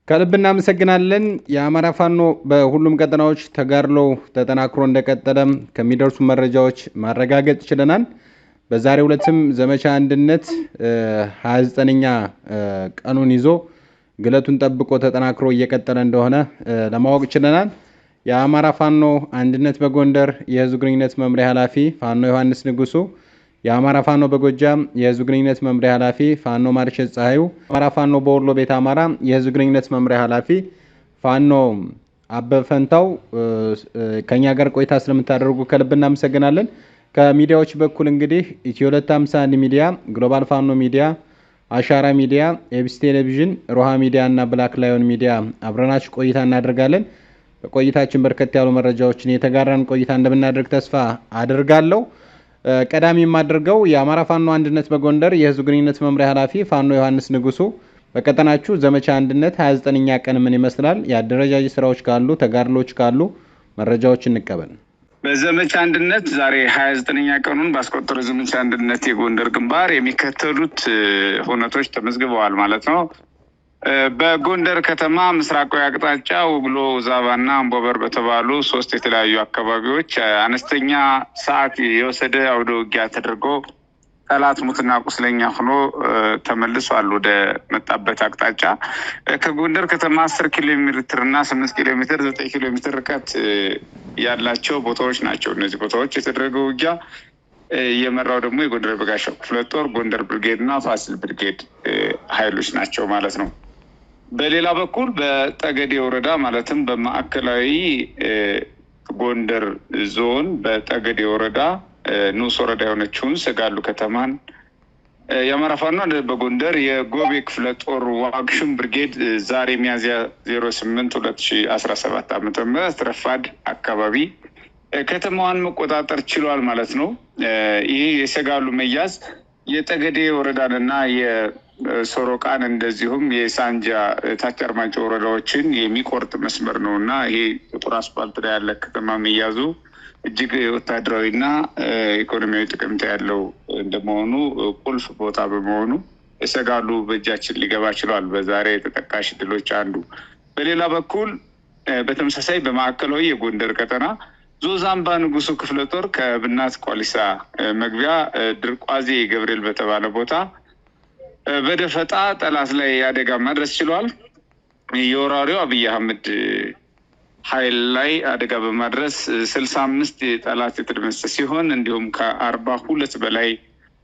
ከልብና እናመሰግናለን። የአማራ ፋኖ በሁሉም ቀጠናዎች ተጋድሎ ተጠናክሮ እንደቀጠለም ከሚደርሱ መረጃዎች ማረጋገጥ ችለናል። በዛሬው ዕለትም ዘመቻ አንድነት 29ኛ ቀኑን ይዞ ግለቱን ጠብቆ ተጠናክሮ እየቀጠለ እንደሆነ ለማወቅ ችለናል። የአማራ ፋኖ አንድነት በጎንደር የህዝብ ግንኙነት መምሪያ ኃላፊ ፋኖ ዮሐንስ ንጉሱ፣ የአማራ ፋኖ በጎጃም የህዝብ ግንኙነት መምሪያ ኃላፊ ፋኖ ማርሸት ፀሐዩ፣ አማራ ፋኖ በወሎ ቤት አማራ የህዝብ ግንኙነት መምሪያ ኃላፊ ፋኖ አበፈንታው ከኛ ጋር ቆይታ ስለምታደርጉ ከልብ እናመሰግናለን። ከሚዲያዎች በኩል እንግዲህ ኢትዮ 251 ሚዲያ፣ ግሎባል ፋኖ ሚዲያ፣ አሻራ ሚዲያ፣ ኤቢሲ ቴሌቪዥን፣ ሮሃ ሚዲያ እና ብላክ ላዮን ሚዲያ አብረናችሁ ቆይታ እናደርጋለን። በቆይታችን በርከት ያሉ መረጃዎችን የተጋራን ቆይታ እንደምናደርግ ተስፋ አደርጋለሁ። ቀዳሚ የማደርገው የአማራ ፋኖ አንድነት በጎንደር የህዝብ ግንኙነት መምሪያ ኃላፊ ፋኖ ዮሐንስ ንጉሱ፣ በቀጠናችሁ ዘመቻ አንድነት 29ኛ ቀን ምን ይመስላል? የአደረጃጀት ስራዎች ካሉ ተጋድሎች ካሉ መረጃዎች እንቀበል። በዘመቻ አንድነት ዛሬ 29ኛ ቀኑን ባስቆጠረው ዘመቻ አንድነት የጎንደር ግንባር የሚከተሉት ሁነቶች ተመዝግበዋል ማለት ነው። በጎንደር ከተማ ምስራቃዊ አቅጣጫ ውግሎ፣ ዛባና አምቦበር በተባሉ 3 የተለያዩ አካባቢዎች አነስተኛ ሰዓት የወሰደ አውደ ውጊያ ተደርጎ ጠላት ሙትና ቁስለኛ ሆኖ ተመልሷል ወደ መጣበት አቅጣጫ። ከጎንደር ከተማ 10 ኪሎ ሜትር እና 8 ኪሎ ሜትር 9 ኪሎ ሜትር ርቀት ያላቸው ቦታዎች ናቸው። እነዚህ ቦታዎች የተደረገው ውጊያ የመራው ደግሞ የጎንደር በጋሻው ክፍለ ጦር፣ ጎንደር ብርጌድ እና ፋሲል ብርጌድ ኃይሎች ናቸው ማለት ነው። በሌላ በኩል በጠገዴ ወረዳ ማለትም በማዕከላዊ ጎንደር ዞን በጠገዴ ወረዳ ንዑስ ወረዳ የሆነችውን ሰጋሉ ከተማን የአማራ ፋኖ በጎንደር የጎቤ ክፍለ ጦር ዋግሽም ብርጌድ ዛሬ ሚያዝያ 08 2017 ዓ.ም ረፋድ አካባቢ ከተማዋን መቆጣጠር ችሏል ማለት ነው። ይህ የሰጋሉ መያዝ የጠገዴ ወረዳንና የሶሮቃን እንደዚሁም የሳንጃ ታች አርማጮ ወረዳዎችን የሚቆርጥ መስመር ነው እና ይሄ ጥቁር አስፋልት ላይ ያለ ከተማ መያዙ እጅግ ወታደራዊና ኢኮኖሚያዊ ጥቅምታ ያለው እንደመሆኑ ቁልፍ ቦታ በመሆኑ የሰጋሉ በእጃችን ሊገባ ችሏል። በዛሬ ተጠቃሽ ድሎች አንዱ። በሌላ በኩል በተመሳሳይ በማዕከላዊ የጎንደር ቀጠና ዞዛምባ ንጉሱ ክፍለ ጦር ከብናት ቋሊሳ መግቢያ ድርቋዜ ገብርኤል በተባለ ቦታ በደፈጣ ጠላት ላይ አደጋ ማድረስ ችሏል። የወራሪው አብይ አህመድ ኃይል ላይ አደጋ በማድረስ 65 ጠላት የተደመሰሰ ሲሆን እንዲሁም ከ42 በላይ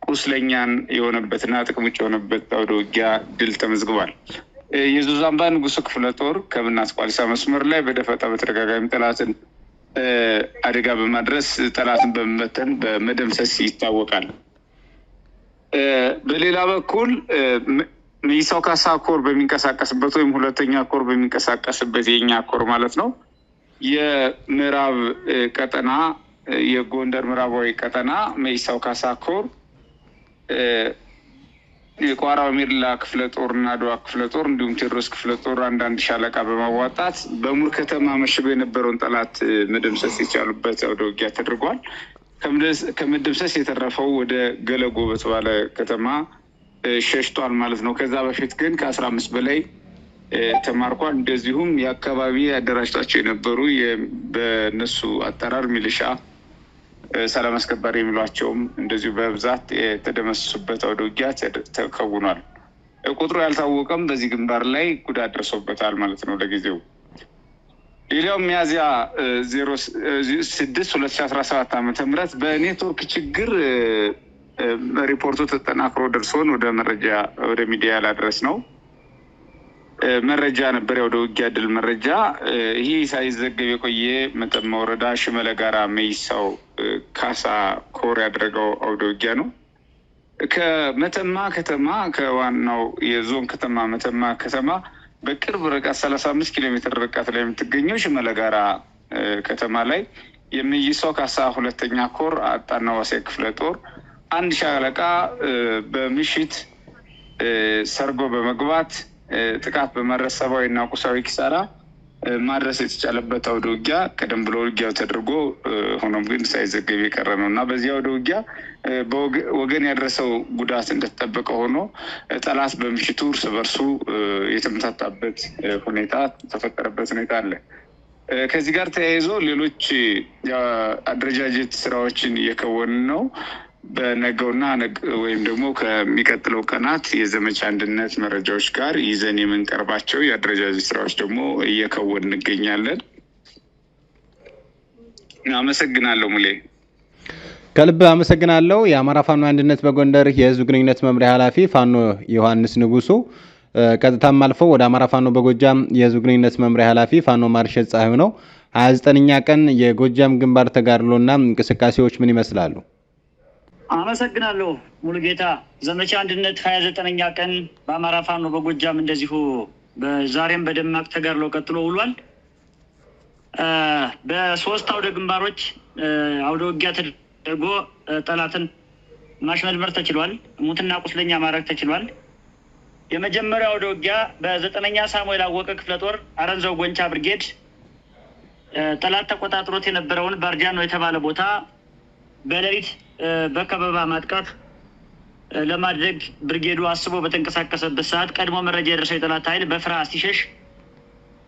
ቁስለኛን የሆነበትና ጥቅም ውጭ የሆነበት አውደ ውጊያ ድል ተመዝግቧል። የዞዛምባ ንጉሱ ክፍለ ጦር ከብናት ቋሊሳ መስመር ላይ በደፈጣ በተደጋጋሚ ጠላትን አደጋ በማድረስ ጠላትን በመመተን በመደምሰስ ይታወቃል። በሌላ በኩል ሚሳው ካሳ ኮር በሚንቀሳቀስበት ወይም ሁለተኛ ኮር በሚንቀሳቀስበት የኛ ኮር ማለት ነው የምዕራብ ቀጠና የጎንደር ምዕራባዊ ቀጠና ሚሳው ካሳ ኮር የቋራው ሚርላ ክፍለ ጦር እና አድዋ ክፍለ ጦር እንዲሁም ቴዎድሮስ ክፍለ ጦር አንዳንድ ሻለቃ በማዋጣት በሙር ከተማ መሽጎ የነበረውን ጠላት መደምሰስ የቻሉበት አውደ ውጊያ ተደርጓል። ከመደምሰስ የተረፈው ወደ ገለጎ በተባለ ከተማ ሸሽቷል ማለት ነው። ከዛ በፊት ግን ከ15 በላይ ተማርኳል። እንደዚሁም የአካባቢ አደራጅቷቸው የነበሩ በነሱ አጠራር ሚሊሻ፣ ሰላም አስከባሪ የሚሏቸውም እንደዚሁ በብዛት የተደመሰሱበት አውደ ውጊያ ተከውኗል። ቁጥሩ ያልታወቀም በዚህ ግንባር ላይ ጉዳት ደርሶበታል ማለት ነው ለጊዜው። ሌላው ሚያዝያ 06 2017 ዓ.ም በኔትወርክ ችግር ሪፖርቱ ተጠናክሮ ደርሶን ወደ ሚዲያ ላድረስ ነው መረጃ ነበር። ወደ ውጊያ ድል መረጃ ይህ ሳይዘገብ የቆየ መተማ ወረዳ ሽመለ ጋራ መይሳው ካሳ ኮር ያደረገው አውደ ውጊያ ነው። ከመተማ ከተማ ከዋናው የዞን ከተማ መተማ ከተማ በቅርብ ርቀት 35 ኪሎ ሜትር ርቀት ላይ የምትገኘው ሽመለ ጋራ ከተማ ላይ የመይሳው ካሳ ሁለተኛ ኮር አጣና ዋሴ ክፍለ ጦር አንድ ሻለቃ በምሽት ሰርጎ በመግባት ጥቃት በማድረስ ሰብአዊና ቁሳዊ ኪሳራ ማድረስ የተቻለበት አውደ ውጊያ ቀደም ብሎ ውጊያው ተደርጎ ሆኖም ግን ሳይዘገብ የቀረ ነው እና በዚህ አውደ ውጊያ ወገን ያደረሰው ጉዳት እንደተጠበቀ ሆኖ ጠላት በምሽቱ እርስ በርሱ የተመታታበት ሁኔታ ተፈጠረበት ሁኔታ አለ። ከዚህ ጋር ተያይዞ ሌሎች አደረጃጀት ስራዎችን እየከወንን ነው። በነገውና ወይም ደግሞ ከሚቀጥለው ቀናት የዘመቻ አንድነት መረጃዎች ጋር ይዘን የምንቀርባቸው የአደረጃጀት ስራዎች ደግሞ እየከወን እንገኛለን። አመሰግናለሁ ሙሌ። ከልብ አመሰግናለሁ። የአማራ ፋኖ አንድነት በጎንደር የህዝብ ግንኙነት መምሪያ ኃላፊ ፋኖ ዮሐንስ ንጉሱ፣ ቀጥታም አልፈው ወደ አማራ ፋኖ በጎጃም የህዝብ ግንኙነት መምሪያ ኃላፊ ፋኖ ማርሸት ፀሐዩ ነው። 29ኛ ቀን የጎጃም ግንባር ተጋድሎና እንቅስቃሴዎች ምን ይመስላሉ? አመሰግናለሁ ሙሉጌታ። ዘመቻ አንድነት 29ኛ ቀን በአማራ ፋኖ በጎጃም እንደዚሁ በዛሬም በደማቅ ተጋድሎ ቀጥሎ ውሏል። በሶስት አውደ ግንባሮች አውደ ውጊያ ተደርጎ ጠላትን ማሽመድመር ተችሏል። ሙትና ቁስለኛ ማድረግ ተችሏል። የመጀመሪያው አውደ ውጊያ በ9ኛ ሳሙኤል አወቀ ክፍለ ጦር አረንዛው ጎንቻ ብርጌድ ጠላት ተቆጣጥሮት የነበረውን ባርጃኖ የተባለ ቦታ በሌሊት በከበባ ማጥቃት ለማድረግ ብርጌዱ አስቦ በተንቀሳቀሰበት ሰዓት ቀድሞ መረጃ የደረሰው የጠላት ኃይል በፍርሃት ሲሸሽ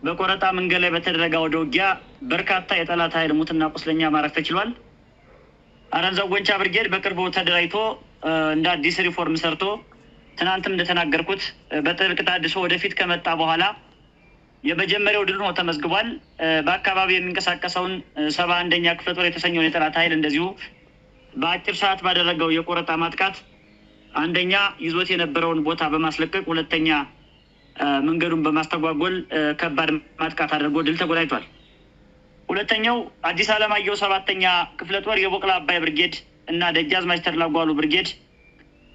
በቆረጣ መንገድ ላይ በተደረገ አውደ ውጊያ በርካታ የጠላት ኃይል ሙትና ቁስለኛ ማድረግ ተችሏል። አረንዛው ጎንቻ ብርጌድ በቅርቡ ተደራጅቶ እንደ አዲስ ሪፎርም ሰርቶ ትናንትም እንደተናገርኩት በጥልቅ ታድሶ ወደፊት ከመጣ በኋላ የመጀመሪያው ድል ሆኖ ተመዝግቧል። በአካባቢ የሚንቀሳቀሰውን 71ኛ ክፍለ ጦር የተሰኘውን የጠላት ኃይል እንደዚሁ በአጭር ሰዓት ባደረገው የቆረጣ ማጥቃት አንደኛ ይዞት የነበረውን ቦታ በማስለቀቅ ሁለተኛ መንገዱን በማስተጓጎል ከባድ ማጥቃት አድርጎ ድል ተጎናይቷል። ሁለተኛው አዲስ አለማየሁ 7ኛ ክፍለ ጦር የቦቅላ አባይ ብርጌድ እና ደጃዝማች ተድላጓሉ ብርጌድ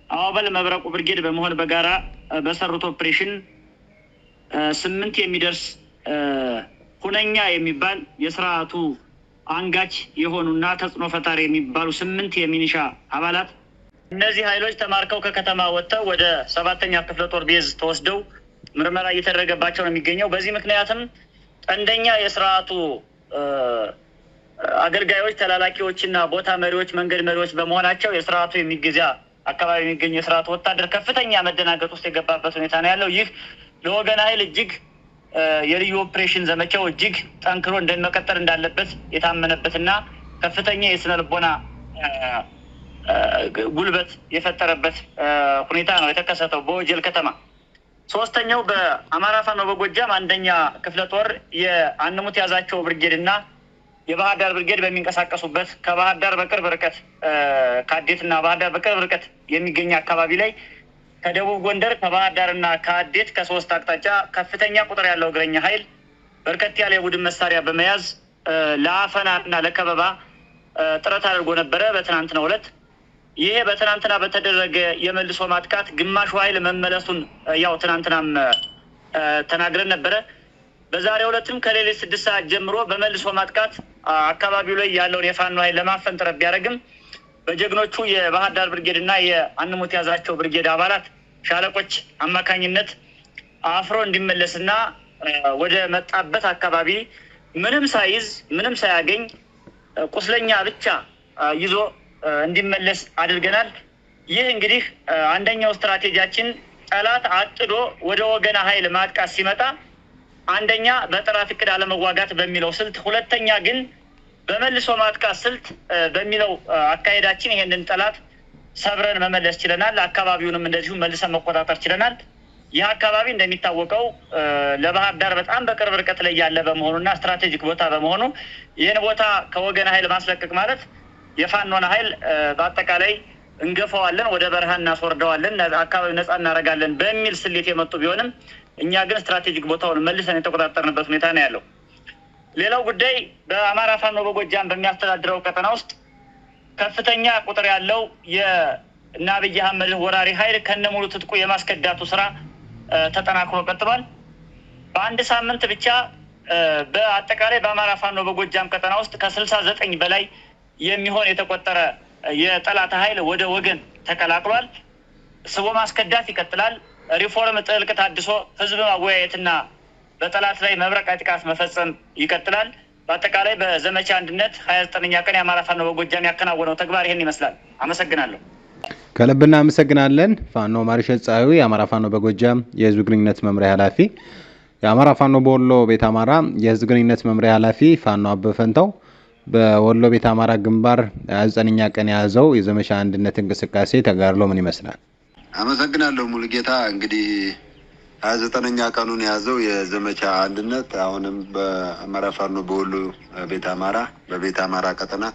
አዋበል መብረቁ ብርጌድ በመሆን በጋራ በሰሩት ኦፕሬሽን 8 የሚደርስ ሁነኛ የሚባል የስርዓቱ አንጋች የሆኑና ተጽዕኖ ፈጣሪ የሚባሉ 8 የሚኒሻ አባላት እነዚህ ኃይሎች ተማርከው ከከተማ ወጥተው ወደ 7ኛ ክፍለ ጦር ቤዝ ተወስደው ምርመራ እየተደረገባቸው ነው የሚገኘው። በዚህ ምክንያትም ቀንደኛ የስርዓቱ አገልጋዮች፣ ተላላኪዎችና ቦታ መሪዎች፣ መንገድ መሪዎች በመሆናቸው የስርዓቱ የሚገዛ አካባቢ የሚገኝ የስርዓቱ ወታደር ከፍተኛ መደናገጥ ውስጥ የገባበት ሁኔታ ነው ያለው። ይህ ለወገን ኃይል እጅግ የልዩ ኦፕሬሽን ዘመቻው እጅግ ጠንክሮ እንደመቀጠል እንዳለበት የታመነበትና ከፍተኛ የስነ ልቦና ጉልበት የፈጠረበት ሁኔታ ነው የተከሰተው በወጀል ከተማ። ሶስተኛው በአማራ ፋኖ በጎጃም 1ኛ ክፍለ ጦር የአንሙት ያዛቸው ብርጌድ እና የባህር ዳር ብርጌድ በሚንቀሳቀሱበት ከባህር ዳር በቅርብ ርቀት ከአዴትና ባህር ዳር በቅርብ ርቀት የሚገኝ አካባቢ ላይ ከደቡብ ጎንደር ከባህር ዳርና ከአዴት ከ3 አቅጣጫ ከፍተኛ ቁጥር ያለው እግረኛ ኃይል በርከት ያለ የቡድን መሳሪያ በመያዝ ለአፈናና ለከበባ ጥረት አድርጎ ነበረ በትናንትናው ዕለት። ይሄ በትናንትና በተደረገ የመልሶ ማጥቃት ግማሹ ኃይል መመለሱን ያው ትናንትናም ተናግረን ነበረ። በዛሬው ዕለትም ከሌሊት 6 ሰዓት ጀምሮ በመልሶ ማጥቃት አካባቢው ላይ ያለውን የፋኖ ኃይል ለማፈን ጥረት ቢያደርግም በጀግኖቹ የባህር ዳር ብርጌድ እና የአንሙት ያዛቸው ብርጌድ አባላት ሻለቆች አማካኝነት አፍሮ እንዲመለስና ወደ መጣበት አካባቢ ምንም ሳይዝ ምንም ሳያገኝ ቁስለኛ ብቻ ይዞ እንዲመለስ አድርገናል። ይህ እንግዲህ አንደኛው ስትራቴጂያችን ጠላት አጥዶ ወደ ወገና ኃይል ማጥቃት ሲመጣ አንደኛ በጠላት እቅድ አለመዋጋት በሚለው ስልት፣ ሁለተኛ ግን በመልሶ ማጥቃት ስልት በሚለው አካሄዳችን ይሄንን ጠላት ሰብረን መመለስ ችለናል። አካባቢውንም እንደዚሁ መልሰን መቆጣጠር ችለናል። ይህ አካባቢ እንደሚታወቀው ለባህር ዳር በጣም በቅርብ ርቀት ላይ ያለ በመሆኑና ስትራቴጂክ ቦታ በመሆኑ ይህን ቦታ ከወገን ኃይል ማስለቀቅ ማለት የፋኖን ኃይል በአጠቃላይ እንገፈዋለን፣ ወደ በረሃ እናስወርደዋለን፣ አካባቢ ነፃ እናደርጋለን በሚል ስሌት የመጡ ቢሆንም እኛ ግን ስትራቴጂክ ቦታውን መልሰን የተቆጣጠርንበት ሁኔታ ነው ያለው። ሌላው ጉዳይ በአማራ ፋኖ በጎጃም በሚያስተዳድረው ቀጠና ውስጥ ከፍተኛ ቁጥር ያለው የአብይ አህመድ ወራሪ ኃይል ከነሙሉ ትጥቁ የማስከዳቱ ስራ ተጠናክሮ ቀጥሏል። በአንድ ሳምንት ብቻ በአጠቃላይ በአማራ ፋኖ በጎጃም ቀጠና ውስጥ ከ69 በላይ የሚሆን የተቆጠረ የጠላት ኃይል ወደ ወገን ተቀላቅሏል። ስቦ ማስከዳት ይቀጥላል። ሪፎርም ጥልቅ ታድሶ ህዝብ ማወያየትና በጠላት ላይ መብረቃዊ ጥቃት መፈጸም ይቀጥላል። በአጠቃላይ በዘመቻ አንድነት 29ኛ ቀን የአማራ ፋኖ በጎጃም ያከናወነው ተግባር ይህን ይመስላል። አመሰግናለሁ። ከልብ እናመሰግናለን። ፋኖ ማርሸት ፀሐዩ የአማራ ፋኖ በጎጃም የህዝብ ግንኙነት መምሪያ ኃላፊ፣ የአማራ ፋኖ በወሎ ቤት አማራ የህዝብ ግንኙነት መምሪያ ኃላፊ ፋኖ አበበ ፈንታው በወሎ ቤት አማራ ግንባር 29ኛ ቀን የያዘው የዘመቻ አንድነት እንቅስቃሴ ተጋድሎ ምን ይመስላል? አመሰግናለሁ ሙሉጌታ። እንግዲህ 29ኛ ቀኑን የያዘው የዘመቻ አንድነት አሁንም በአማራ ፋኖ በወሎ ቤት አማራ በቤት አማራ ቀጠና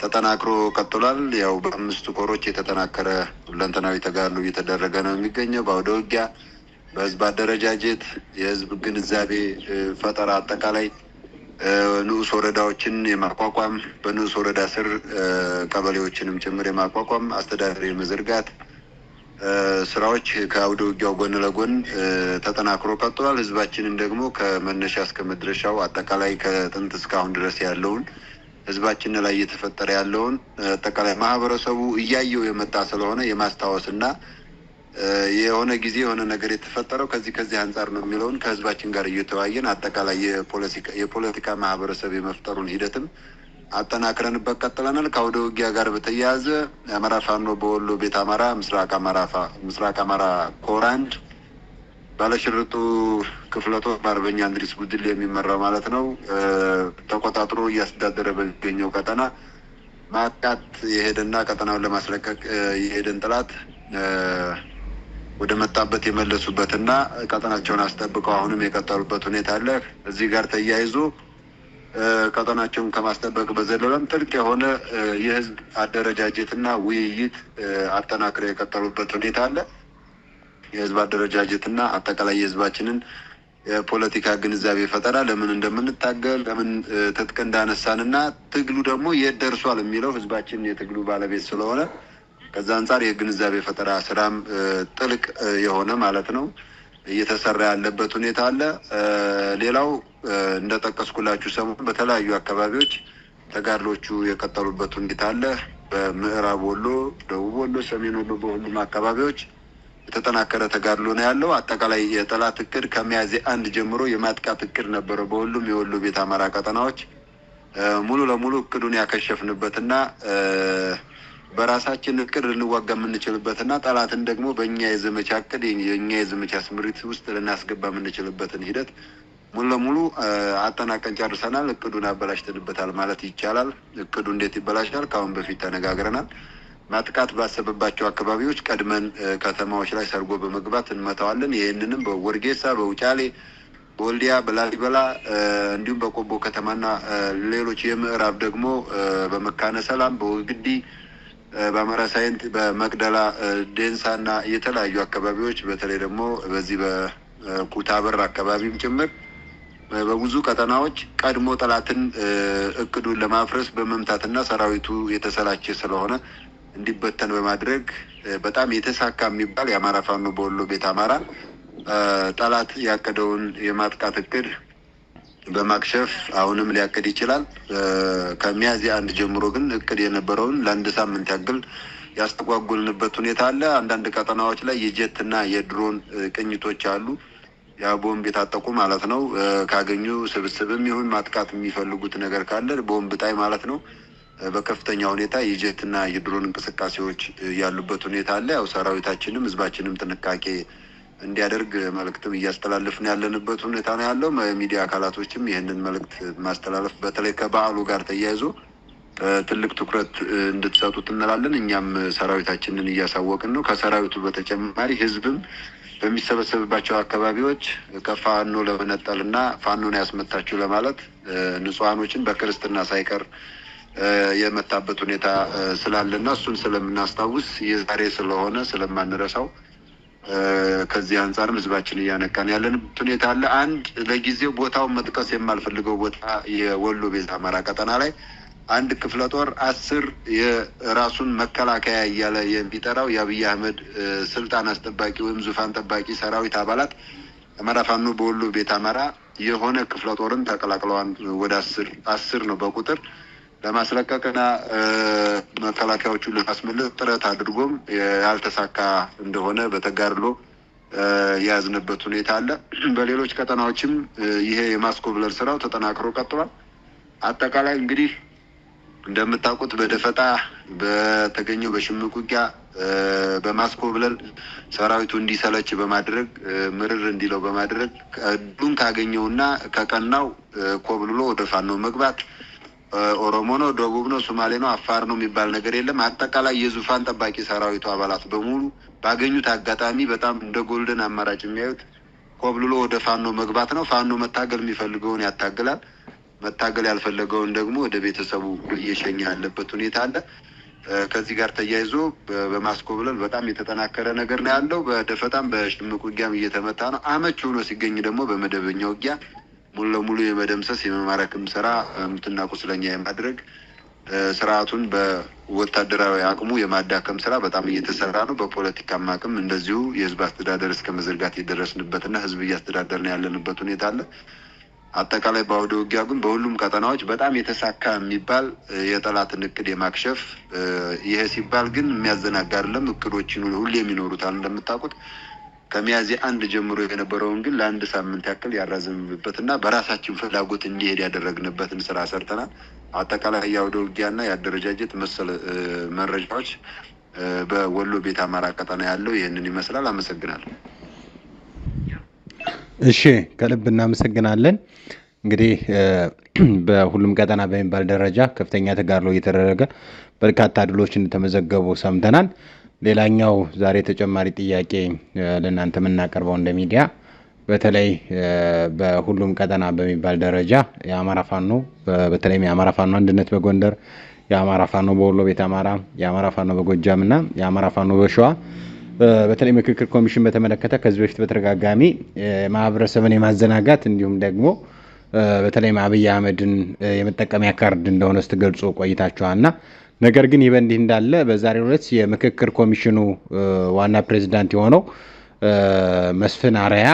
ተጠናክሮ ቀጥሏል። ያው በአምስቱ ኮሮች የተጠናከረ ሁለንተናዊ ተጋድሎ እየተደረገ ነው የሚገኘው። በአውደ ውጊያ፣ በህዝብ አደረጃጀት፣ የህዝብ ግንዛቤ ፈጠራ፣ አጠቃላይ ንዑስ ወረዳዎችን የማቋቋም በንዑስ ወረዳ ስር ቀበሌዎችንም ጭምር የማቋቋም አስተዳደር የመዘርጋት ስራዎች ከአውደ ውጊያው ጎን ለጎን ተጠናክሮ ቀጥሏል። ህዝባችንን ደግሞ ከመነሻ እስከ መድረሻው አጠቃላይ ከጥንት እስካሁን ድረስ ያለውን ህዝባችን ላይ እየተፈጠረ ያለውን አጠቃላይ ማህበረሰቡ እያየው የመጣ ስለሆነ የማስታወስና የሆነ ጊዜ የሆነ ነገር የተፈጠረው ከዚህ አንጻር ነው የሚለውን ከህዝባችን ጋር እየተወያየን አጠቃላይ የፖለቲካ ማህበረሰብ የመፍጠሩን ሂደትም አጠናክረንበት ቀጥለናል። ከአውደ ውጊያ ጋር በተያያዘ የአማራ ፋኖ በወሎ ቤት አማራ ምስራቅ አማራ ኮር 1 ባለሽርጡ ክፍለ ጦር በአርበኛ እንድሪስ ጉድል የሚመራው ማለት ነው ተቆጣጥሮ እያስተዳደረ በሚገኘው ቀጠና ማጥቃት የሄደና ቀጠናውን ለማስለቀቅ የሄደን ጥላት ወደ መጣበት የመለሱበትና ቀጠናቸውን አስጠብቀው አሁንም የቀጠሉበት ሁኔታ አለ። እዚህ ጋር ተያይዞ ቀጠናቸውን ከማስጠበቅ በዘለለም ጥልቅ የሆነ የህዝብ አደረጃጀትና ውይይት አጠናክረው የቀጠሉበት ሁኔታ አለ። የህዝብ አደረጃጀትና አጠቃላይ የህዝባችንን የፖለቲካ ግንዛቤ ፈጠራ ለምን እንደምንታገል ለምን ትጥቅ እንዳነሳንና ትግሉ ደግሞ የት ደርሷል የሚለው ህዝባችን የትግሉ ባለቤት ስለሆነ ከዛ አንጻር የግንዛቤ ፈጠራ ስራም ጥልቅ የሆነ ማለት ነው እየተሰራ ያለበት ሁኔታ አለ። ሌላው እንደጠቀስኩላችሁ ሰሞኑን በተለያዩ አካባቢዎች ተጋድሎቹ የቀጠሉበት ሁኔታ አለ። በምዕራብ ወሎ፣ ደቡብ ወሎ፣ ሰሜን ወሎ በሁሉም አካባቢዎች የተጠናከረ ተጋድሎ ነው ያለው። አጠቃላይ የጠላት እቅድ ከሚያዝያ 1 ጀምሮ የማጥቃት እቅድ ነበረ በሁሉም የወሎ ቤት አማራ ቀጠናዎች ሙሉ ለሙሉ እቅዱን ያከሸፍንበትና በራሳችን እቅድ ልንዋጋ የምንችልበትና ጠላትን ደግሞ በእኛ የዘመቻ እቅድ የእኛ የዘመቻ ስምሪት ውስጥ ልናስገባ የምንችልበትን ሂደት ሙሉ ለሙሉ አጠናቀን ጨርሰናል። እቅዱን አበላሽተንበታል ማለት ይቻላል። እቅዱ እንዴት ይበላሻል? ከአሁን በፊት ተነጋግረናል። ማጥቃት ባሰበባቸው አካባቢዎች ቀድመን ከተማዎች ላይ ሰርጎ በመግባት እንመታዋለን። ይህንንም በወርጌሳ፣ በውጫሌ፣ በወልዲያ፣ በላሊበላ እንዲሁም በቆቦ ከተማና ሌሎች የምዕራብ ደግሞ በመካነ ሰላም፣ በወግዲ፣ በአማራ ሳይንት፣ በመቅደላ፣ ዴንሳና የተለያዩ አካባቢዎች በተለይ ደግሞ በዚህ በኩታበር አካባቢም ጭምር በብዙ ቀጠናዎች ቀድሞ ጠላትን እቅዱን ለማፍረስ በመምታትና ሰራዊቱ የተሰላቸ ስለሆነ እንዲበተን በማድረግ በጣም የተሳካ የሚባል የአማራ ፋኖ በወሎ ቤት አማራ ጠላት ያቀደውን የማጥቃት እቅድ በማክሸፍ አሁንም ሊያቅድ ይችላል። ከሚያዝያ 1 ጀምሮ ግን እቅድ የነበረውን ለአንድ ሳምንት ያክል ያስተጓጉልንበት ሁኔታ አለ። አንዳንድ ቀጠናዎች ላይ የጀትና የድሮን ቅኝቶች አሉ። ያ ቦምብ የታጠቁ ማለት ነው። ካገኙ ስብስብም ይሁን ማጥቃት የሚፈልጉት ነገር ካለ ቦምብ ጣይ ማለት ነው። በከፍተኛ ሁኔታ የጀትና የድሮን እንቅስቃሴዎች ያሉበት ሁኔታ አለ። ያው ሰራዊታችንም ህዝባችንም ጥንቃቄ እንዲያደርግ መልእክትም እያስተላለፍን ያለንበት ሁኔታ ነው ያለው። ሚዲያ አካላቶችም ይህንን መልእክት ማስተላለፍ በተለይ ከበዓሉ ጋር ተያይዞ ትልቅ ትኩረት እንድትሰጡት እንላለን። እኛም ሰራዊታችንን እያሳወቅን ነው። ከሰራዊቱ በተጨማሪ ህዝብም በሚሰበሰብባቸው አካባቢዎች ከፋኖ ለመነጠልና ፋኖን ያስመታችሁ ለማለት ንጹሃኖችን በክርስትና ሳይቀር የመታበት ሁኔታ ስላለና እሱን ስለምናስታውስ የዛሬ ስለሆነ ስለማንረሳው ከዚህ አንጻርም ህዝባችን እያነቃን ያለንበት ሁኔታ አለ። አንድ ለጊዜው ቦታውን መጥቀስ የማልፈልገው ቦታ የወሎ ቤት አማራ ቀጠና ላይ አንድ ክፍለ ጦር 10 የራሱን መከላከያ እያለ የሚጠራው የአብይ አህመድ ስልጣን አስጠባቂ ወይም ዙፋን ጠባቂ ሰራዊት አባላት አማራ ፋኖ በወሎ ቤት አማራ የሆነ ክፍለ ጦርን ተቀላቅለዋል። ወደ 10 ነው በቁጥር ለማስለቀቅና መከላከያዎቹን ለማስመለስ ጥረት አድርጎም ያልተሳካ እንደሆነ በተጋድሎ ያዝነበት ሁኔታ አለ። በሌሎች ቀጠናዎችም ይሄ የማስኮብለል ስራው ተጠናክሮ ቀጥሏል። አጠቃላይ እንግዲህ እንደምታውቁት በደፈጣ በተገኘው በሽምቅ ውጊያ በማስኮብለል ሰራዊቱ እንዲሰለች በማድረግ ምርር እንዲለው በማድረግ ዱን ካገኘውና ከቀናው ኮብልሎ ወደ ፋኖ መግባት ኦሮሞ ነው፣ ደቡብ ነው፣ ሶማሌ ነው፣ አፋር ነው የሚባል ነገር የለም። አጠቃላይ የዙፋን ጠባቂ ሰራዊቱ አባላት በሙሉ ባገኙት አጋጣሚ በጣም እንደ ጎልደን አማራጭ የሚያዩት ኮብልሎ ወደ ፋኖ መግባት ነው። ፋኖ መታገል የሚፈልገውን ያታግላል፣ መታገል ያልፈለገውን ደግሞ ወደ ቤተሰቡ እየሸኘ ያለበት ሁኔታ አለ። ከዚህ ጋር ተያይዞ በማስኮብለል በጣም የተጠናከረ ነገር ነው ያለው። በደፈጣም በሽምቅ ውጊያም እየተመታ ነው። አመች ሆኖ ሲገኝ ደግሞ በመደበኛ ውጊያ ሙሉ ለሙሉ የመደምሰስ የመማረክም ስራ ሙትና ቁስለኛ የማድረግ ስርዓቱን በወታደራዊ አቅሙ የማዳከም ስራ በጣም እየተሰራ ነው። በፖለቲካም አቅም እንደዚሁ የህዝብ አስተዳደር እስከ መዘርጋት የደረስንበትና ህዝብ እያስተዳደርን ያለንበት ሁኔታ አለ። አጠቃላይ በአውደ ውጊያ ግን በሁሉም ቀጠናዎች በጣም የተሳካ የሚባል የጠላትን እቅድ የማክሸፍ ይሄ ሲባል ግን የሚያዘናጋ አይደለም። እቅዶችን ሁሌ የሚኖሩታል። እንደምታውቁት ከሚያዝያ 1 ጀምሮ የነበረውን ግን ለአንድ ሳምንት ያክል ያራዘምንበትና በራሳችን ፍላጎት እንዲሄድ ያደረግንበትን ስራ ሰርተናል። አጠቃላይ የአውደ ውጊያና የአደረጃጀት መሰል መረጃዎች በወሎ ቤት አማራ ቀጠና ያለው ይህንን ይመስላል። አመሰግናለሁ። እሺ፣ ከልብ እናመሰግናለን። እንግዲህ በሁሉም ቀጠና በሚባል ደረጃ ከፍተኛ ተጋድሎ እየተደረገ በርካታ ድሎች እንደተመዘገቡ ሰምተናል። ሌላኛው ዛሬ ተጨማሪ ጥያቄ ለእናንተ የምናቀርበው እንደ ሚዲያ በተለይ በሁሉም ቀጠና በሚባል ደረጃ የአማራ ፋኖ በተለይም የአማራ ፋኖ አንድነት በጎንደር፣ የአማራ ፋኖ በወሎ ቤት አማራ፣ የአማራ ፋኖ በጎጃም እና የአማራ ፋኖ በሸዋ በተለይ ምክክር ኮሚሽን በተመለከተ ከዚህ በፊት በተደጋጋሚ ማህበረሰብን የማዘናጋት እንዲሁም ደግሞ በተለይ አብይ አህመድን የመጠቀሚያ ካርድ እንደሆነ ስትገልጹ ቆይታችኋልና ነገር ግን ይህ በእንዲህ እንዳለ በዛሬው ዕለት የምክክር ኮሚሽኑ ዋና ፕሬዝዳንት የሆነው መስፍን አርአያ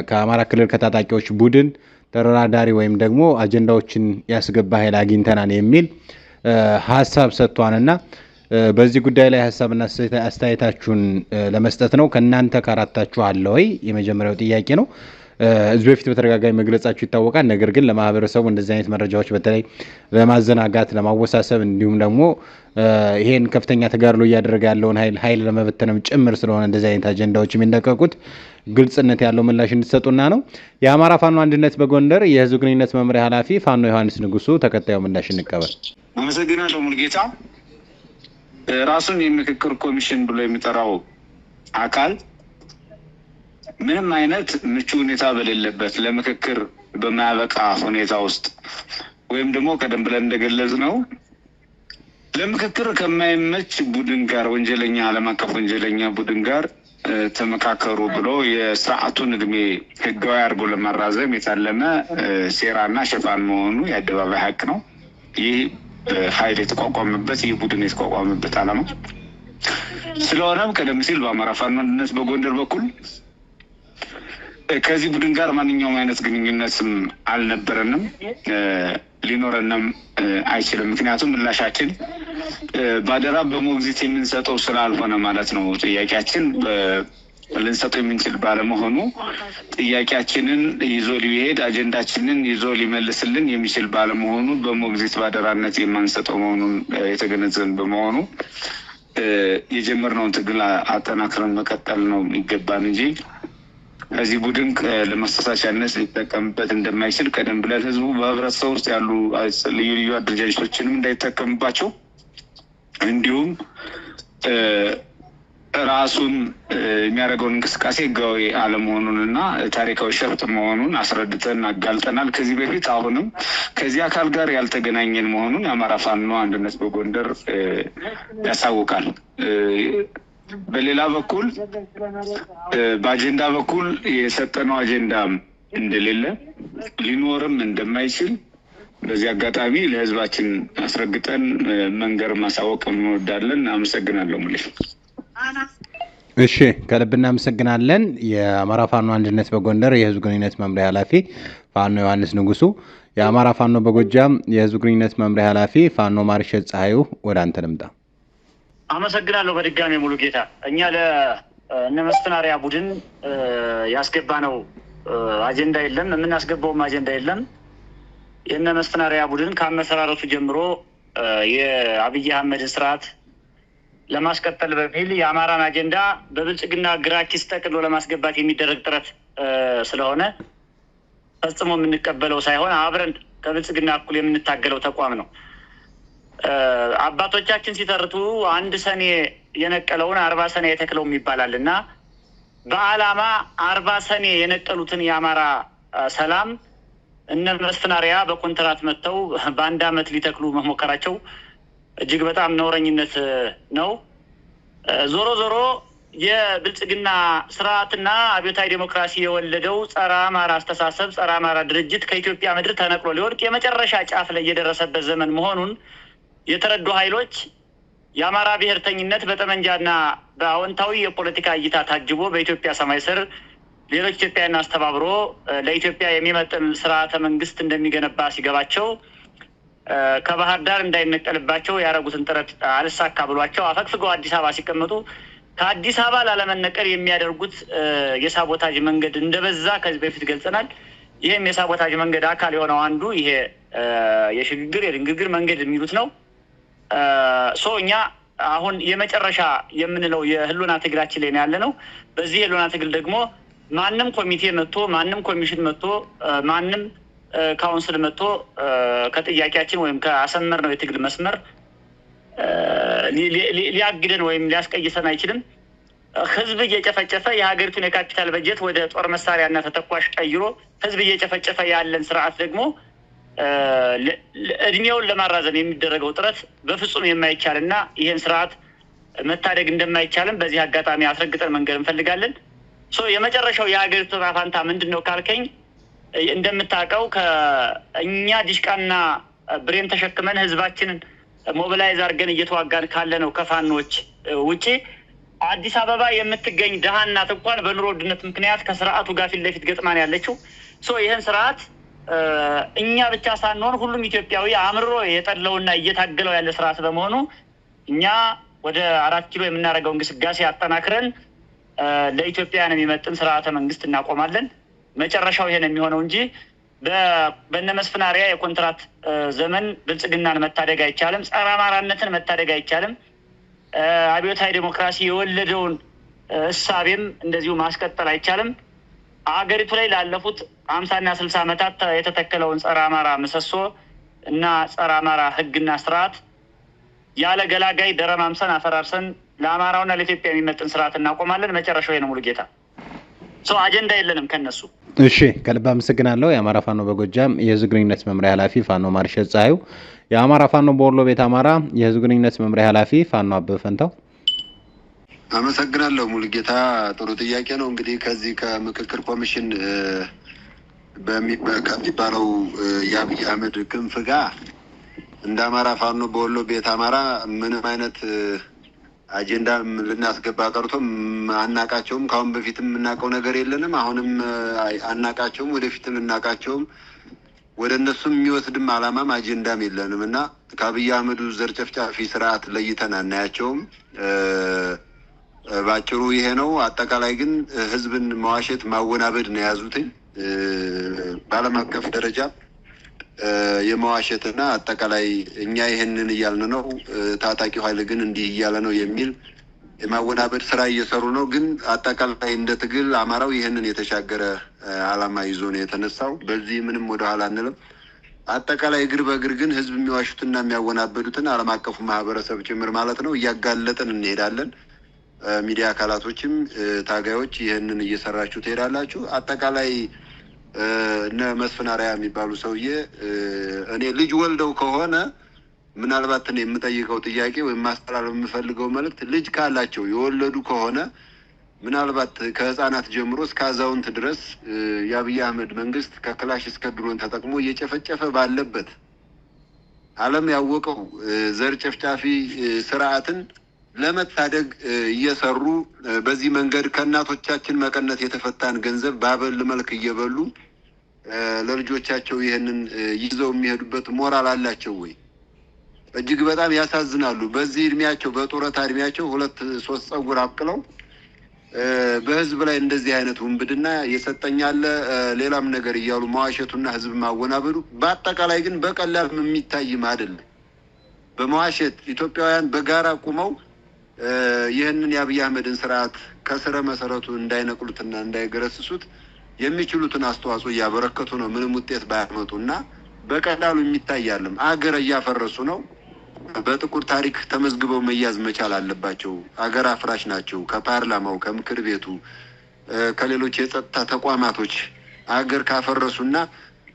ከአማራ ክልል ከታጣቂዎች ቡድን ተደራዳሪ ወይም ደግሞ አጀንዳዎችን ያስገባ ኃይል አግኝተናል የሚል ሀሳብ ሰጥቷልና በዚህ ጉዳይ ላይ ሀሳብና አስተያየታችሁን ለመስጠት ነው። ከእናንተ ካራታችሁ አለ ወይ? የመጀመሪያው ጥያቄ ነው። እዚህ በፊት በተደጋጋሚ መግለጻችሁ ይታወቃል። ነገር ግን ለማህበረሰቡ እንደዚህ አይነት መረጃዎች በተለይ ለማዘናጋት፣ ለማወሳሰብ እንዲሁም ደግሞ ይሄን ከፍተኛ ተጋድሎ እያደረገ ያለውን ኃይል ለመበተንም ጭምር ስለሆነ እንደዚህ አይነት አጀንዳዎች የሚለቀቁት ግልጽነት ያለው ምላሽ እንድትሰጡና ነው። የአማራ ፋኖ አንድነት በጎንደር የህዝብ ግንኙነት መምሪያ ኃላፊ ፋኖ ዮሐንስ ንጉሱ ተከታዩ ምላሽ እንቀበል። አመሰግናለሁ ሙልጌታ። ራሱን የምክክር ኮሚሽን ብሎ የሚጠራው አካል ምንም አይነት ምቹ ሁኔታ በሌለበት ለምክክር በማያበቃ ሁኔታ ውስጥ ወይም ደግሞ ቀደም ብለን እንደገለጽ ነው ለምክክር ከማይመች ቡድን ጋር ወንጀለኛ ዓለም አቀፍ ወንጀለኛ ቡድን ጋር ተመካከሩ ብሎ የስርዓቱን እድሜ ህጋዊ አድርጎ ለማራዘም የታለመ ሴራና ሽፋን መሆኑ የአደባባይ ሀቅ ነው። ይህ ኃይል የተቋቋመበት ይህ ቡድን የተቋቋመበት ዓላማ ስለሆነም ቀደም ሲል በአማራ ፋኖ አንድነት በጎንደር በኩል ከዚህ ቡድን ጋር ማንኛውም አይነት ግንኙነትም አልነበረንም፣ ሊኖረንም አይችልም። ምክንያቱም ምላሻችን ባደራ በሞግዚት የምንሰጠው ስላልሆነ ማለት ነው። ጥያቄያችን ልንሰጠው የምንችል ባለመሆኑ ጥያቄያችንን ይዞ ሊሄድ አጀንዳችንን ይዞ ሊመልስልን የሚችል ባለመሆኑ በሞግዚት ባደራነት የማንሰጠው መሆኑን የተገነዘብን በመሆኑ የጀመርነውን ትግል አጠናክረን መቀጠል ነው የሚገባን እንጂ ከዚህ ቡድን ለማስተሳሰሪያነት ሊጠቀምበት እንደማይችል ቀደም ብለን ህዝቡ በህብረተሰብ ውስጥ ያሉ ልዩ ልዩ አደረጃጀቶችንም እንዳይጠቀምባቸው እንዲሁም ራሱን የሚያደርገውን እንቅስቃሴ ህጋዊ አለመሆኑንና ታሪካዊ ሸፍጥ መሆኑን አስረድተን አጋልጠናል። ከዚህ በፊት አሁንም ከዚህ አካል ጋር ያልተገናኘን መሆኑን የአማራ ፋኖ አንድነት በጎንደር ያሳውቃል። በሌላ በኩል በአጀንዳ በኩል የሰጠነው አጀንዳ እንደሌለ ሊኖርም እንደማይችል በዚህ አጋጣሚ ለህዝባችን አስረግጠን መንገር ማሳወቅ እንወዳለን። አመሰግናለሁ። ሙሌ እሺ፣ ከልብ እናመሰግናለን። የአማራ ፋኖ አንድነት በጎንደር የህዝብ ግንኙነት መምሪያ ኃላፊ ፋኖ ዮሐንስ ንጉሱ፣ የአማራ ፋኖ በጎጃም የህዝብ ግንኙነት መምሪያ ኃላፊ ፋኖ ማርሸት ፀሐዩ፣ ወደ አንተ ልምጣ። አመሰግናለሁ በድጋሚ ሙሉ ጌታ። እኛ እነ መስፍናሪያ ቡድን ያስገባነው አጀንዳ የለም፣ የምናስገባውም አጀንዳ የለም። የእነ መስፍናሪያ ቡድን ከአመሰራረቱ ጀምሮ የአብይ አህመድን ስርዓት ለማስቀጠል በሚል የአማራን አጀንዳ በብልጽግና ግራኪስ ጠቅሎ ለማስገባት የሚደረግ ጥረት ስለሆነ ፈጽሞ የምንቀበለው ሳይሆን አብረን ከብልጽግና እኩል የምንታገለው ተቋም ነው። አባቶቻችን ሲተርቱ 1 ሰኔ የነቀለውን 40 ሰኔ የተክለው ይባላል እና በዓላማ 40 ሰኔ የነቀሉትን የአማራ ሰላም እነ መስፍናሪያ በኮንትራት መጥተው በ1 ዓመት ሊተክሉ መሞከራቸው እጅግ በጣም ነውረኝነት ነው። ዞሮ ዞሮ የብልጽግና ስርዓትና አብዮታዊ ዴሞክራሲ የወለደው ጸረ አማራ አስተሳሰብ፣ ጸረ አማራ ድርጅት ከኢትዮጵያ ምድር ተነቅሎ ሊወድቅ የመጨረሻ ጫፍ ላይ የደረሰበት ዘመን መሆኑን የተረዱ ኃይሎች የአማራ ብሔርተኝነት በጠመንጃና በአዎንታዊ የፖለቲካ እይታ ታጅቦ በኢትዮጵያ ሰማይ ስር ሌሎች ኢትዮጵያን አስተባብሮ ለኢትዮጵያ የሚመጥን ስርዓተ መንግስት እንደሚገነባ ሲገባቸው ከባህር ዳር እንዳይነቀልባቸው ያደረጉትን ጥረት አልሳካ ብሏቸው አፈግፍገው አዲስ አበባ ሲቀመጡ ከአዲስ አበባ ላለመነቀል የሚያደርጉት የሳቦታጅ መንገድ እንደበዛ ከዚህ በፊት ገልጸናል። ይህም የሳቦታጅ መንገድ አካል የሆነው አንዱ ይሄ የድንግግር መንገድ የሚሉት ነው። እኛ አሁን የመጨረሻ የምንለው የህልውና ትግላችን ላይ ያለ ነው። በዚህ የህልውና ትግል ደግሞ ማንም ኮሚቴ መጥቶ ማንም ኮሚሽን መጥቶ ማንም ካውንስል መጥቶ ከጥያቄያችን ወይም ከአሰመር ነው የትግል መስመር ሊያግደን ወይም ሊያስቀይሰን አይችልም። ህዝብ እየጨፈጨፈ የሀገሪቱን የካፒታል በጀት ወደ ጦር መሳሪያና ተተኳሽ ቀይሮ ህዝብ እየጨፈጨፈ ያለን ስርዓት ደግሞ እድሜውን ለማራዘም የሚደረገው ጥረት በፍጹም የማይቻልና ይህን ስርዓት መታደግ እንደማይቻልም በዚህ አጋጣሚ አስረግጠን መንገር እንፈልጋለን። የመጨረሻው የሀገሪቱ ዕጣ ፈንታ ምንድን ነው ካልከኝ እንደምታውቀው ከእኛ ዲሽቃና ብሬን ተሸክመን ህዝባችንን ሞቢላይዝ አድርገን እየተዋጋን ካለ ነው ከፋኖች ውጪ አዲስ አበባ የምትገኝ ደሃ እናት እንኳን በኑሮ ውድነት ምክንያት ከስርዓቱ ጋር ፊት ለፊት ገጥማን ያለችው ይህን ስርዓት እኛ ብቻ ሳንሆን ሁሉም ኢትዮጵያዊ አምርሮ የጠለውና እየታገለው ያለ ስርዓት በመሆኑ እኛ ወደ 4 ኪሎ የምናደርገው እንቅስቃሴ አጠናክረን ለኢትዮጵያውያን የሚመጥን ስርዓተ መንግስት እናቆማለን። መጨረሻው ይሄን የሚሆነው እንጂ በእነ መስፍናሪያ የኮንትራት ዘመን ብልጽግናን መታደግ አይቻልም። ጸረ አማራነትን መታደግ አይቻልም። አብዮታዊ ዴሞክራሲ የወለደውን እሳቤም እንደዚሁ ማስቀጠል አይቻልም። አገሪቱ ላይ ላለፉት 50 እና 60 ዓመታት የተተከለውን ጸረ አማራ ምሰሶ እና ጸረ አማራ ህግና ስርዓት ያለ ገላጋይ ደረማምሰን አፈራርሰን ለአማራውና ለኢትዮጵያ የሚመጥን ስርዓት እናቆማለን። መጨረሻው የነ ሙሉ ጌታ አጀንዳ የለንም ከነሱ። እሺ፣ ከልብ አመሰግናለሁ። የአማራ ፋኖ በጎጃም የህዝብ ግንኙነት መምሪያ ኃላፊ ፋኖ ማርሸት ፀሐዩ፣ የአማራ ፋኖ በወሎ ቤት አማራ የህዝብ ግንኙነት መምሪያ ኃላፊ ፋኖ አበበ ፈንታው። አመሰግናለሁ ሙሉጌታ። ጥሩ ጥያቄ ነው። እንግዲህ ከዚህ ከምክክር ኮሚሽን ከሚባለው የአብይ አህመድ ክንፍ ጋር እንደ አማራ ፋኖ በወሎ ቤት አማራ ምንም አይነት አጀንዳ ልናስገባ ቀርቶ አናቃቸውም። ካሁን በፊትም የምናውቀው ነገር የለንም። አሁንም አናቃቸውም። ወደፊትም እናቃቸውም። ወደ እነሱም የሚወስድም አላማም አጀንዳም የለንም እና ከአብይ አህመዱ ዘር ጨፍጫፊ ስርዓት ለይተን አናያቸውም። ባጭሩ ይሄ ነው። አጠቃላይ ግን ህዝብን መዋሸት ማወናበድ ነው የያዙትኝ። በዓለም አቀፍ ደረጃ የመዋሸትና አጠቃላይ እኛ ይህንን እያልን ነው፣ ታጣቂው ኃይል ግን እንዲህ እያለ ነው የሚል የማወናበድ ስራ እየሰሩ ነው። ግን አጠቃላይ እንደ ትግል አማራው ይህንን የተሻገረ አላማ ይዞ ነው የተነሳው። በዚህ ምንም ወደኋላ አንልም። አጠቃላይ እግር በእግር ግን ህዝብ የሚዋሹትና የሚያወናበዱትን ዓለም አቀፉ ማህበረሰብ ጭምር ማለት ነው እያጋለጥን እንሄዳለን። ሚዲያ አካላቶችም ታጋዮች ይህንን እየሰራችሁ ትሄዳላችሁ። አጠቃላይ እነ መስፍናሪያ የሚባሉ ሰውዬ እኔ ልጅ ወልደው ከሆነ ምናልባት እኔ የምጠይቀው ጥያቄ ወይም ማስተላለፍ የምፈልገው መልእክት ልጅ ካላቸው የወለዱ ከሆነ ምናልባት ከህፃናት ጀምሮ እስከ አዛውንት ድረስ የአብይ አህመድ መንግስት ከክላሽ እስከ ድሮን ተጠቅሞ እየጨፈጨፈ ባለበት ዓለም ያወቀው ዘር ጨፍጫፊ ስርዓትን ለመታደግ እየሰሩ በዚህ መንገድ ከእናቶቻችን መቀነት የተፈታን ገንዘብ በአበል መልክ እየበሉ ለልጆቻቸው ይህንን ይዘው የሚሄዱበት ሞራል አላቸው ወይ? እጅግ በጣም ያሳዝናሉ። በዚህ እድሜያቸው በጡረታ እድሜያቸው 2-3 ጸጉር አብቅለው በህዝብ ላይ እንደዚህ አይነት ውንብድና የሰጠኛለ ሌላም ነገር እያሉ መዋሸቱና ህዝብ ማወናበዱ በአጠቃላይ ግን በቀላል የሚታይም አይደለም። በመዋሸት ኢትዮጵያውያን በጋራ ቆመው ይህንን የአብይ አህመድን ስርዓት ከስረ መሰረቱ እንዳይነቅሉትና እንዳይገረስሱት የሚችሉትን አስተዋጽኦ እያበረከቱ ነው። ምንም ውጤት ባያመጡና በቀላሉ የሚታያለም አገር እያፈረሱ ነው። በጥቁር ታሪክ ተመዝግበው መያዝ መቻል አለባቸው። አገር አፍራሽ ናቸው። ከፓርላማው፣ ከምክር ቤቱ፣ ከሌሎች የጸጥታ ተቋማቶች አገር ካፈረሱና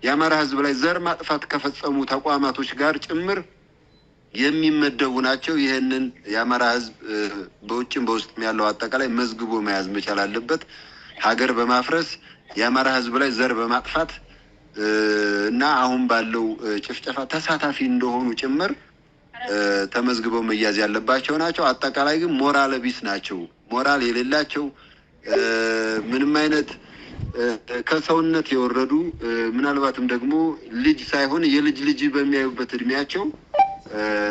የአማራ ህዝብ ላይ ዘር ማጥፋት ከፈጸሙ ተቋማቶች ጋር ጭምር የሚመደቡ ናቸው። ይህንን የአማራ ህዝብ በውጭም በውስጥም ያለው አጠቃላይ መዝግቦ መያዝ መቻል አለበት። ሀገር በማፍረስ የአማራ ህዝብ ላይ ዘር በማጥፋት እና አሁን ባለው ጭፍጨፋ ተሳታፊ እንደሆኑ ጭምር ተመዝግበው መያዝ ያለባቸው ናቸው። አጠቃላይ ግን ሞራል ቢስ ናቸው። ሞራል የሌላቸው ምንም አይነት ከሰውነት የወረዱ ምናልባትም ደግሞ ልጅ ሳይሆን የልጅ ልጅ በሚያዩበት እድሜያቸው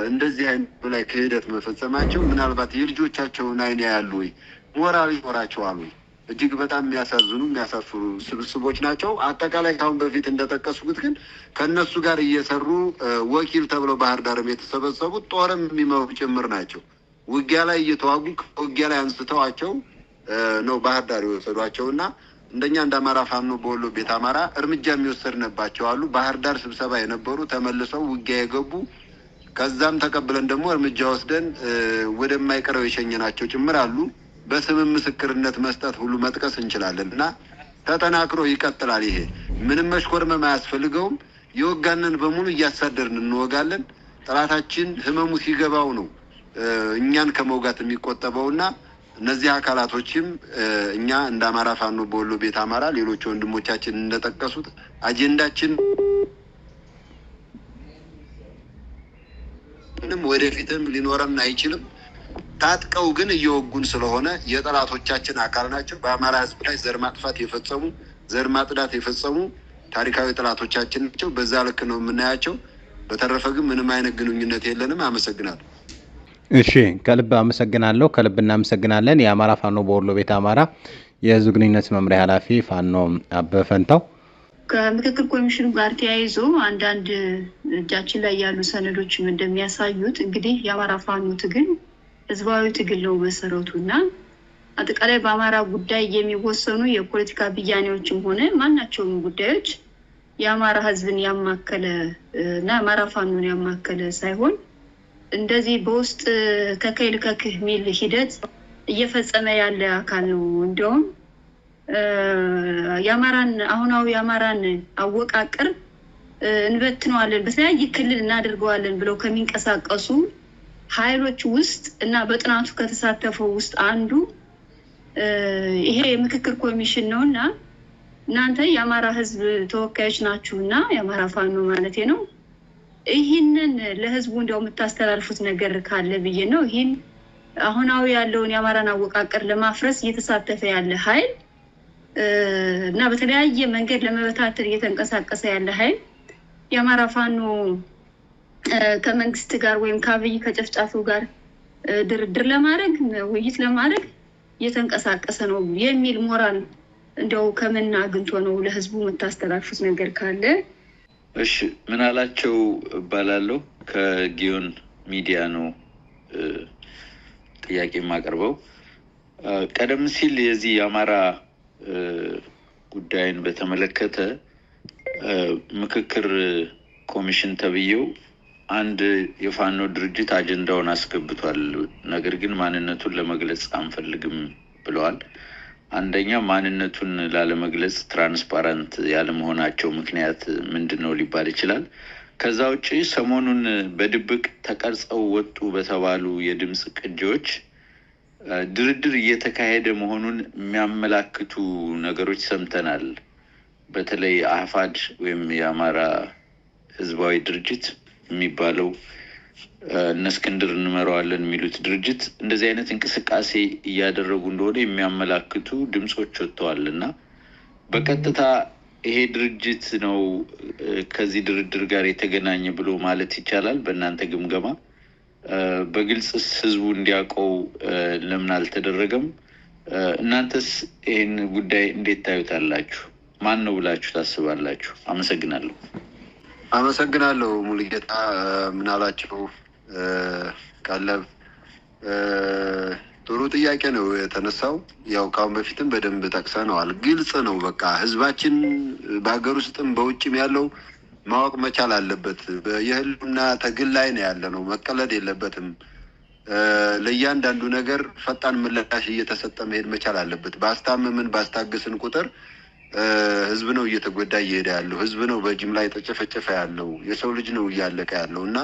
እንደዚህ አይነት ላይ ክህደት መፈጸማቸው ምናልባት የልጆቻቸውን አይን ያያሉ ወይ? ሞራል ይኖራቸዋል ወይ? እጅግ በጣም የሚያሳዝኑ የሚያሳፍሩ ስብስቦች ናቸው። አጠቃላይ ካሁን በፊት እንደጠቀስኩት ግን ከነሱ ጋር እየሰሩ ወኪል ተብለው ባህር ዳርም የተሰበሰቡት ጦርም የሚመሩ ጭምር ናቸው። ውጊያ ላይ እየተዋጉ ውጊያ ላይ አንስተዋቸው ነው ባህር ዳር የወሰዷቸው እና እንደኛ እንደ አማራ ፋኖ በወሎ ቤት አማራ እርምጃ የሚወሰድነባቸው አሉ። ባህር ዳር ስብሰባ የነበሩ ተመልሰው ውጊያ የገቡ ከዛም ተቀብለን ደግሞ እርምጃ ወስደን ወደማይቀረው የሸኘናቸው ጭምር አሉ። በስምም ምስክርነት መስጠት ሁሉ መጥቀስ እንችላለን እና ተጠናክሮ ይቀጥላል። ይሄ ምንም መሽኮርመም አያስፈልገውም። የወጋንን በሙሉ እያሳደርን እንወጋለን። ጠላታችን ህመሙ ሲገባው ነው እኛን ከመውጋት የሚቆጠበውና እነዚህ አካላቶችም እኛ እንደ አማራ ፋኖ በወሎ ቤት አማራ ሌሎች ወንድሞቻችን እንደጠቀሱት አጀንዳችን ምንም ወደፊትም ሊኖረን አይችልም። ታጥቀው ግን እየወጉን ስለሆነ የጠላቶቻችን አካል ናቸው። በአማራ ህዝብ ላይ ዘር ማጥፋት የፈጸሙ ዘር ማጥዳት የፈጸሙ ታሪካዊ ጠላቶቻችን ናቸው። በዛ ልክ ነው የምናያቸው። በተረፈ ግን ምንም አይነት ግንኙነት የለንም። አመሰግናለሁ። እሺ፣ ከልብ አመሰግናለሁ። ከልብ እናመሰግናለን። የአማራ ፋኖ በወሎ ቤት አማራ የህዝብ ግንኙነት መምሪያ ኃላፊ ፋኖ አበበ ፈንታው ከምክክር ኮሚሽኑ ጋር ተያይዞ አንዳንድ እጃችን ላይ ያሉ ሰነዶችም እንደሚያሳዩት እንግዲህ የአማራ ፋኖ ትግል ህዝባዊ ትግል ነው መሰረቱ እና አጠቃላይ በአማራ ጉዳይ የሚወሰኑ የፖለቲካ ብያኔዎችም ሆነ ማናቸውም ጉዳዮች የአማራ ህዝብን ያማከለ እና አማራ ፋኖን ያማከለ ሳይሆን እንደዚህ በውስጥ ከከይል ከክህ ሚል ሂደት እየፈጸመ ያለ አካል ነው። እንዲሁም የአማራን አሁናዊ የአማራን አወቃቀር እንበትነዋለን በተለያየ ክልል እናደርገዋለን ብለው ከሚንቀሳቀሱ ኃይሎች ውስጥ እና በጥናቱ ከተሳተፈው ውስጥ አንዱ ይሄ የምክክር ኮሚሽን ነውና እናንተ የአማራ ህዝብ ተወካዮች ናችሁና የአማራ ፋኖ ማለት ነው። ይህንን ለህዝቡ እንደው የምታስተላልፉት ነገር ካለ ብዬ ነው። ይህን አሁናዊ ያለውን የአማራን አወቃቀር ለማፍረስ እየተሳተፈ ያለ ኃይል እና በተለያየ መንገድ ለመበታተን እየተንቀሳቀሰ ያለ ኃይል የአማራ ፋኖ ከመንግስት ጋር ወይም ከአብይ ከጨፍጫፊው ጋር ድርድር ለማድረግ ውይይት ለማድረግ እየተንቀሳቀሰ ነው የሚል ሞራል እንደው ከምን አግኝቶ ነው ለህዝቡ የምታስተላልፉት ነገር ካለ? እሺ፣ ምን አላቸው እባላለሁ ከጊዮን ሚዲያ ነው ጥያቄ የማቀርበው። ቀደም ሲል የዚህ የአማራ ጉዳይን በተመለከተ ምክክር ኮሚሽን ተብዬው አንድ የፋኖ ድርጅት አጀንዳውን አስገብቷል። ነገር ግን ማንነቱን ለመግለጽ አንፈልግም ብለዋል። አንደኛ ማንነቱን ላለመግለጽ ትራንስፓረንት ያለመሆናቸው ምክንያት ምንድነው ሊባል ይችላል። ከዛ ውጪ ሰሞኑን በድብቅ ተቀርጸው ወጡ በተባሉ የድምጽ ቅጂዎች ድርድር እየተካሄደ መሆኑን የሚያመላክቱ ነገሮች ሰምተናል። በተለይ አህፋድ ወይም የአማራ ህዝባዊ ድርጅት የሚባለው እነ እስክንድር እንመራዋለን የሚሉት ድርጅት እንደዚህ አይነት እንቅስቃሴ እያደረጉ እንደሆነ የሚያመላክቱ ድምጾች ወጥተዋልና በቀጥታ ይሄ ድርጅት ነው ከዚህ ድርድር ጋር የተገናኘ ብሎ ማለት ይቻላል? በእናንተ ግምገማ በግልጽ ህዝቡ እንዲያውቀው ለምን አልተደረገም? እናንተስ ይህን ጉዳይ እንዴት ታዩታላችሁ? ማን ነው ብላችሁ ታስባላችሁ? አመሰግናለሁ። አመሰግናለሁ ሙሉጌታ። ምን አላችሁ? ቀለብ ጥሩ ጥያቄ ነው የተነሳው። ያው ካሁን በፊትም በደንብ ጠቅሰነዋል። ግልጽ ነው። በቃ ህዝባችን በሀገር ውስጥም በውጭም ያለው ማወቅ መቻል አለበት። የህልውና ትግል ላይ ነው ያለ ነው። መቀለድ የለበትም። ለእያንዳንዱ ነገር ፈጣን ምላሽ እየተሰጠ መሄድ መቻል አለበት። ባስታመምን ባስታገስን ቁጥር ህዝብ ነው እየተጎዳ እየሄደ ያለው። ህዝብ ነው በጅምላ የተጨፈጨፈ ያለው። የሰው ልጅ ነው እያለቀ ያለው እና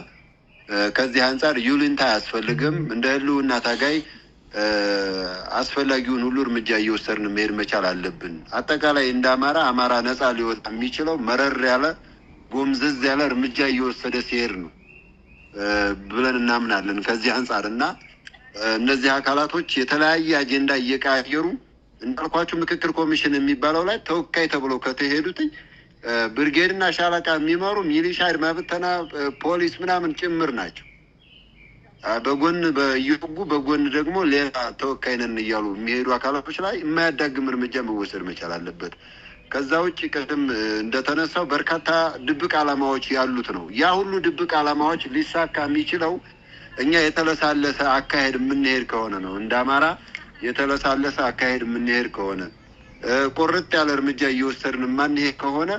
ከዚህ አንጻር ይሉኝታ አያስፈልግም። እንደ ህልውና ታጋይ አስፈላጊውን ሁሉ እርምጃ እየወሰድን መሄድ መቻል አለብን። አጠቃላይ እንደ አማራ ነፃ ሊወጣ የሚችለው መረር ያለ ጎምዘዝ ያለ እርምጃ እየወሰደ ሲሄድ ነው ብለን እናምናለን። ከዚህ አንጻር እና እነዚህ አካላቶች የተለያየ አጀንዳ እየቀያየሩ እንዳልኳችሁ ምክክር ኮሚሽን የሚባለው ላይ ተወካይ ተብሎ ከተሄዱት ብርጌድና ሻለቃ የሚመሩ ሚሊሻ፣ አድማ ብተና፣ ፖሊስ ምናምን ጭምር ናቸው። በጎን በየጉ በጎን ደግሞ ሌላ ተወካይ ነን እያሉ የሚሄዱ አካላቶች ላይ የማያዳግም እርምጃ መወሰድ መቻል አለበት። ከዛ ውጭ ቅድም እንደተነሳው በርካታ ድብቅ ዓላማዎች ያሉት ነው። ያ ሁሉ ድብቅ ዓላማዎች ሊሳካ የሚችለው እኛ የተለሳለሰ አካሄድ የምንሄድ ከሆነ ነው። እንደ አማራ የተለሳለሰ አካሄድ የምንሄድ ከሆነ ቁርጥ ያለ እርምጃ እየወሰድን የማንሄድ ከሆነ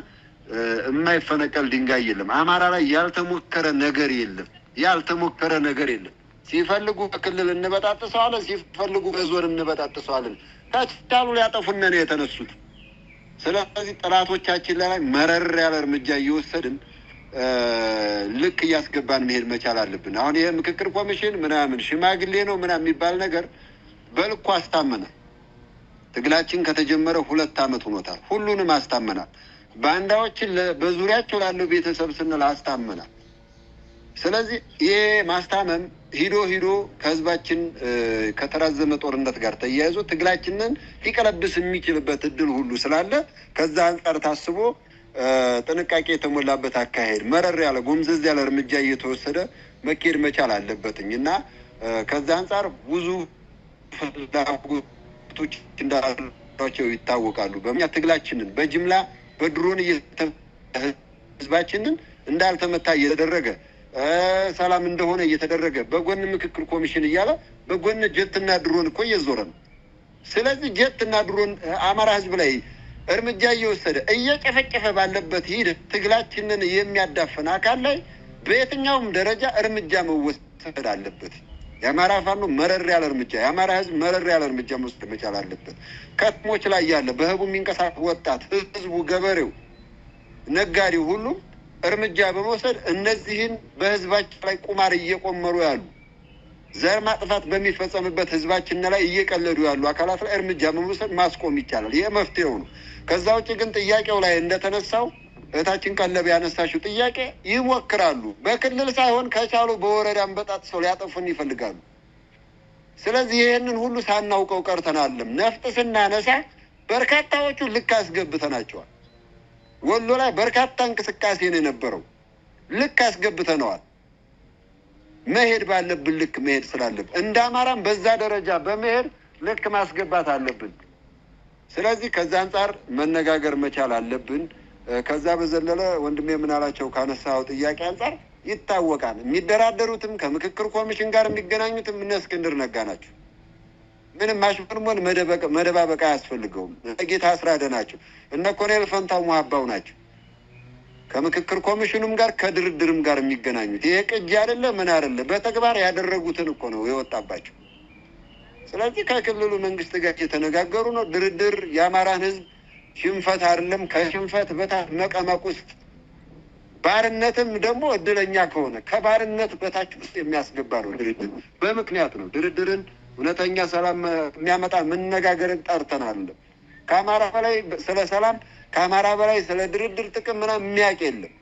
የማይፈነቀል ድንጋይ የለም። አማራ ላይ ያልተሞከረ ነገር የለም። ያልተሞከረ ነገር የለም። ሲፈልጉ በክልል እንበጣጥሰዋለን፣ ሲፈልጉ በዞን እንበጣጥሰዋለን። ታቻሉ ሊያጠፉን ነው የተነሱት። ስለዚህ ጠላቶቻችን ላይ መረር ያለ እርምጃ እየወሰድን ልክ እያስገባን መሄድ መቻል አለብን። አሁን ይሄ ምክክር ኮሚሽን ምናምን ሽማግሌ ነው ምናምን የሚባል ነገር በልኩ አስታመናል። ትግላችን ከተጀመረ 2 ዓመት ሆኖታል። ሁሉንም አስታመናል። ባንዳዎችን በዙሪያቸው ላለው ቤተሰብ ስንል አስታመናል። ስለዚህ ይሄ ማስታመም ሂዶ ከህዝባችን ከተራዘመ ጦርነት ጋር ተያይዞ ትግላችንን ሊቀለብስ የሚችልበት እድል ሁሉ ስላለ ከዛ አንጻር ታስቦ ጥንቃቄ የተሞላበት አካሄድ መረር ያለ ጎምዘዝ ያለ እርምጃ እየተወሰደ መኬድ መቻል አለበትኝ እና ከዛ አንጻር ብዙ ፍላጎቶች እንዳሏቸው ይታወቃሉ። በእኛ ትግላችንን በጅምላ በድሮን ህዝባችንን እንዳልተመታ እየተደረገ ሰላም እንደሆነ እየተደረገ በጎን ምክክር ኮሚሽን እያለ በጎን ጀትና ድሮን እኮ እየዞረ ነው። ስለዚህ ጀትና ድሮን አማራ ህዝብ ላይ እርምጃ እየወሰደ እየጨፈጨፈ ባለበት ሂደት ትግላችንን የሚያዳፍን አካል ላይ በየትኛውም ደረጃ እርምጃ መወሰድ አለበት። የአማራ ፋኖ መረር ያለ እርምጃ፣ የአማራ ህዝብ መረር ያለ እርምጃ መውሰድ መቻል አለበት። ከተሞች ላይ ያለ በህቡ የሚንቀሳቀስ ወጣት ህዝቡ፣ ገበሬው፣ ነጋዴው ሁሉ እርምጃ በመውሰድ እነዚህን በህዝባችን ላይ ቁማር እየቆመሩ ያሉ ዘር ማጥፋት በሚፈጸምበት ህዝባችን ላይ እየቀለዱ ያሉ አካላት ላይ እርምጃ በመውሰድ ማስቆም ይቻላል። ይሄ መፍትሄው ነው። ከዛ ውጭ ግን ጥያቄው ላይ እንደተነሳው እህታችን ቀለብ ያነሳሽው ጥያቄ ይሞክራሉ። በክልል ሳይሆን ከቻሉ በወረዳም በጣጥሰው ሊያጠፉን ይፈልጋሉ። ስለዚህ ይህንን ሁሉ ሳናውቀው ቀርተናልም። ነፍጥ ስናነሳ በርካታዎቹ ልክ አስገብተናቸዋል። ወሎ ላይ በርካታ እንቅስቃሴ ነው የነበረው። ልክ አስገብተነዋል። መሄድ ባለብን ልክ መሄድ ስላለብን እንደ አማራም በዛ ደረጃ በመሄድ ልክ ማስገባት አለብን። ስለዚህ ከዛ አንጻር መነጋገር መቻል አለብን። ከዛ በዘለለ ወንድሜ ምናላቸው ካነሳው ጥያቄ አንጻር ይታወቃል። የሚደራደሩትም ከምክክር ኮሚሽን ጋር የሚገናኙትም እነ እስክንድር ነጋ ናቸው። ምንም ማሽፈርሞን መደባበቅ አያስፈልገውም። ጌታ አስራደ ናቸው። እነ ኮሎኔል ፈንታው ሙሀባው ናቸው። ከምክክር ኮሚሽኑም ጋር ከድርድርም ጋር የሚገናኙት ይሄ ቅጂ አይደለ ምን አይደለ በተግባር ያደረጉትን እኮ ነው የወጣባቸው። ስለዚህ ከክልሉ መንግስት ጋር እየተነጋገሩ ነው። ድርድር የአማራን ህዝብ ሽንፈት አይደለም ከሽንፈት በታች መቀመቅ ውስጥ ባርነትም ደግሞ እድለኛ ከሆነ ከባርነት በታች ውስጥ የሚያስገባ ነው ድርድር። በምክንያት ነው ድርድርን እውነተኛ ሰላም የሚያመጣ መነጋገርን ጠርተናል። ከአማራ በላይ ስለ ሰላም ከአማራ በላይ ስለ ድርድር ጥቅም ምናምን የሚያውቅ የለም።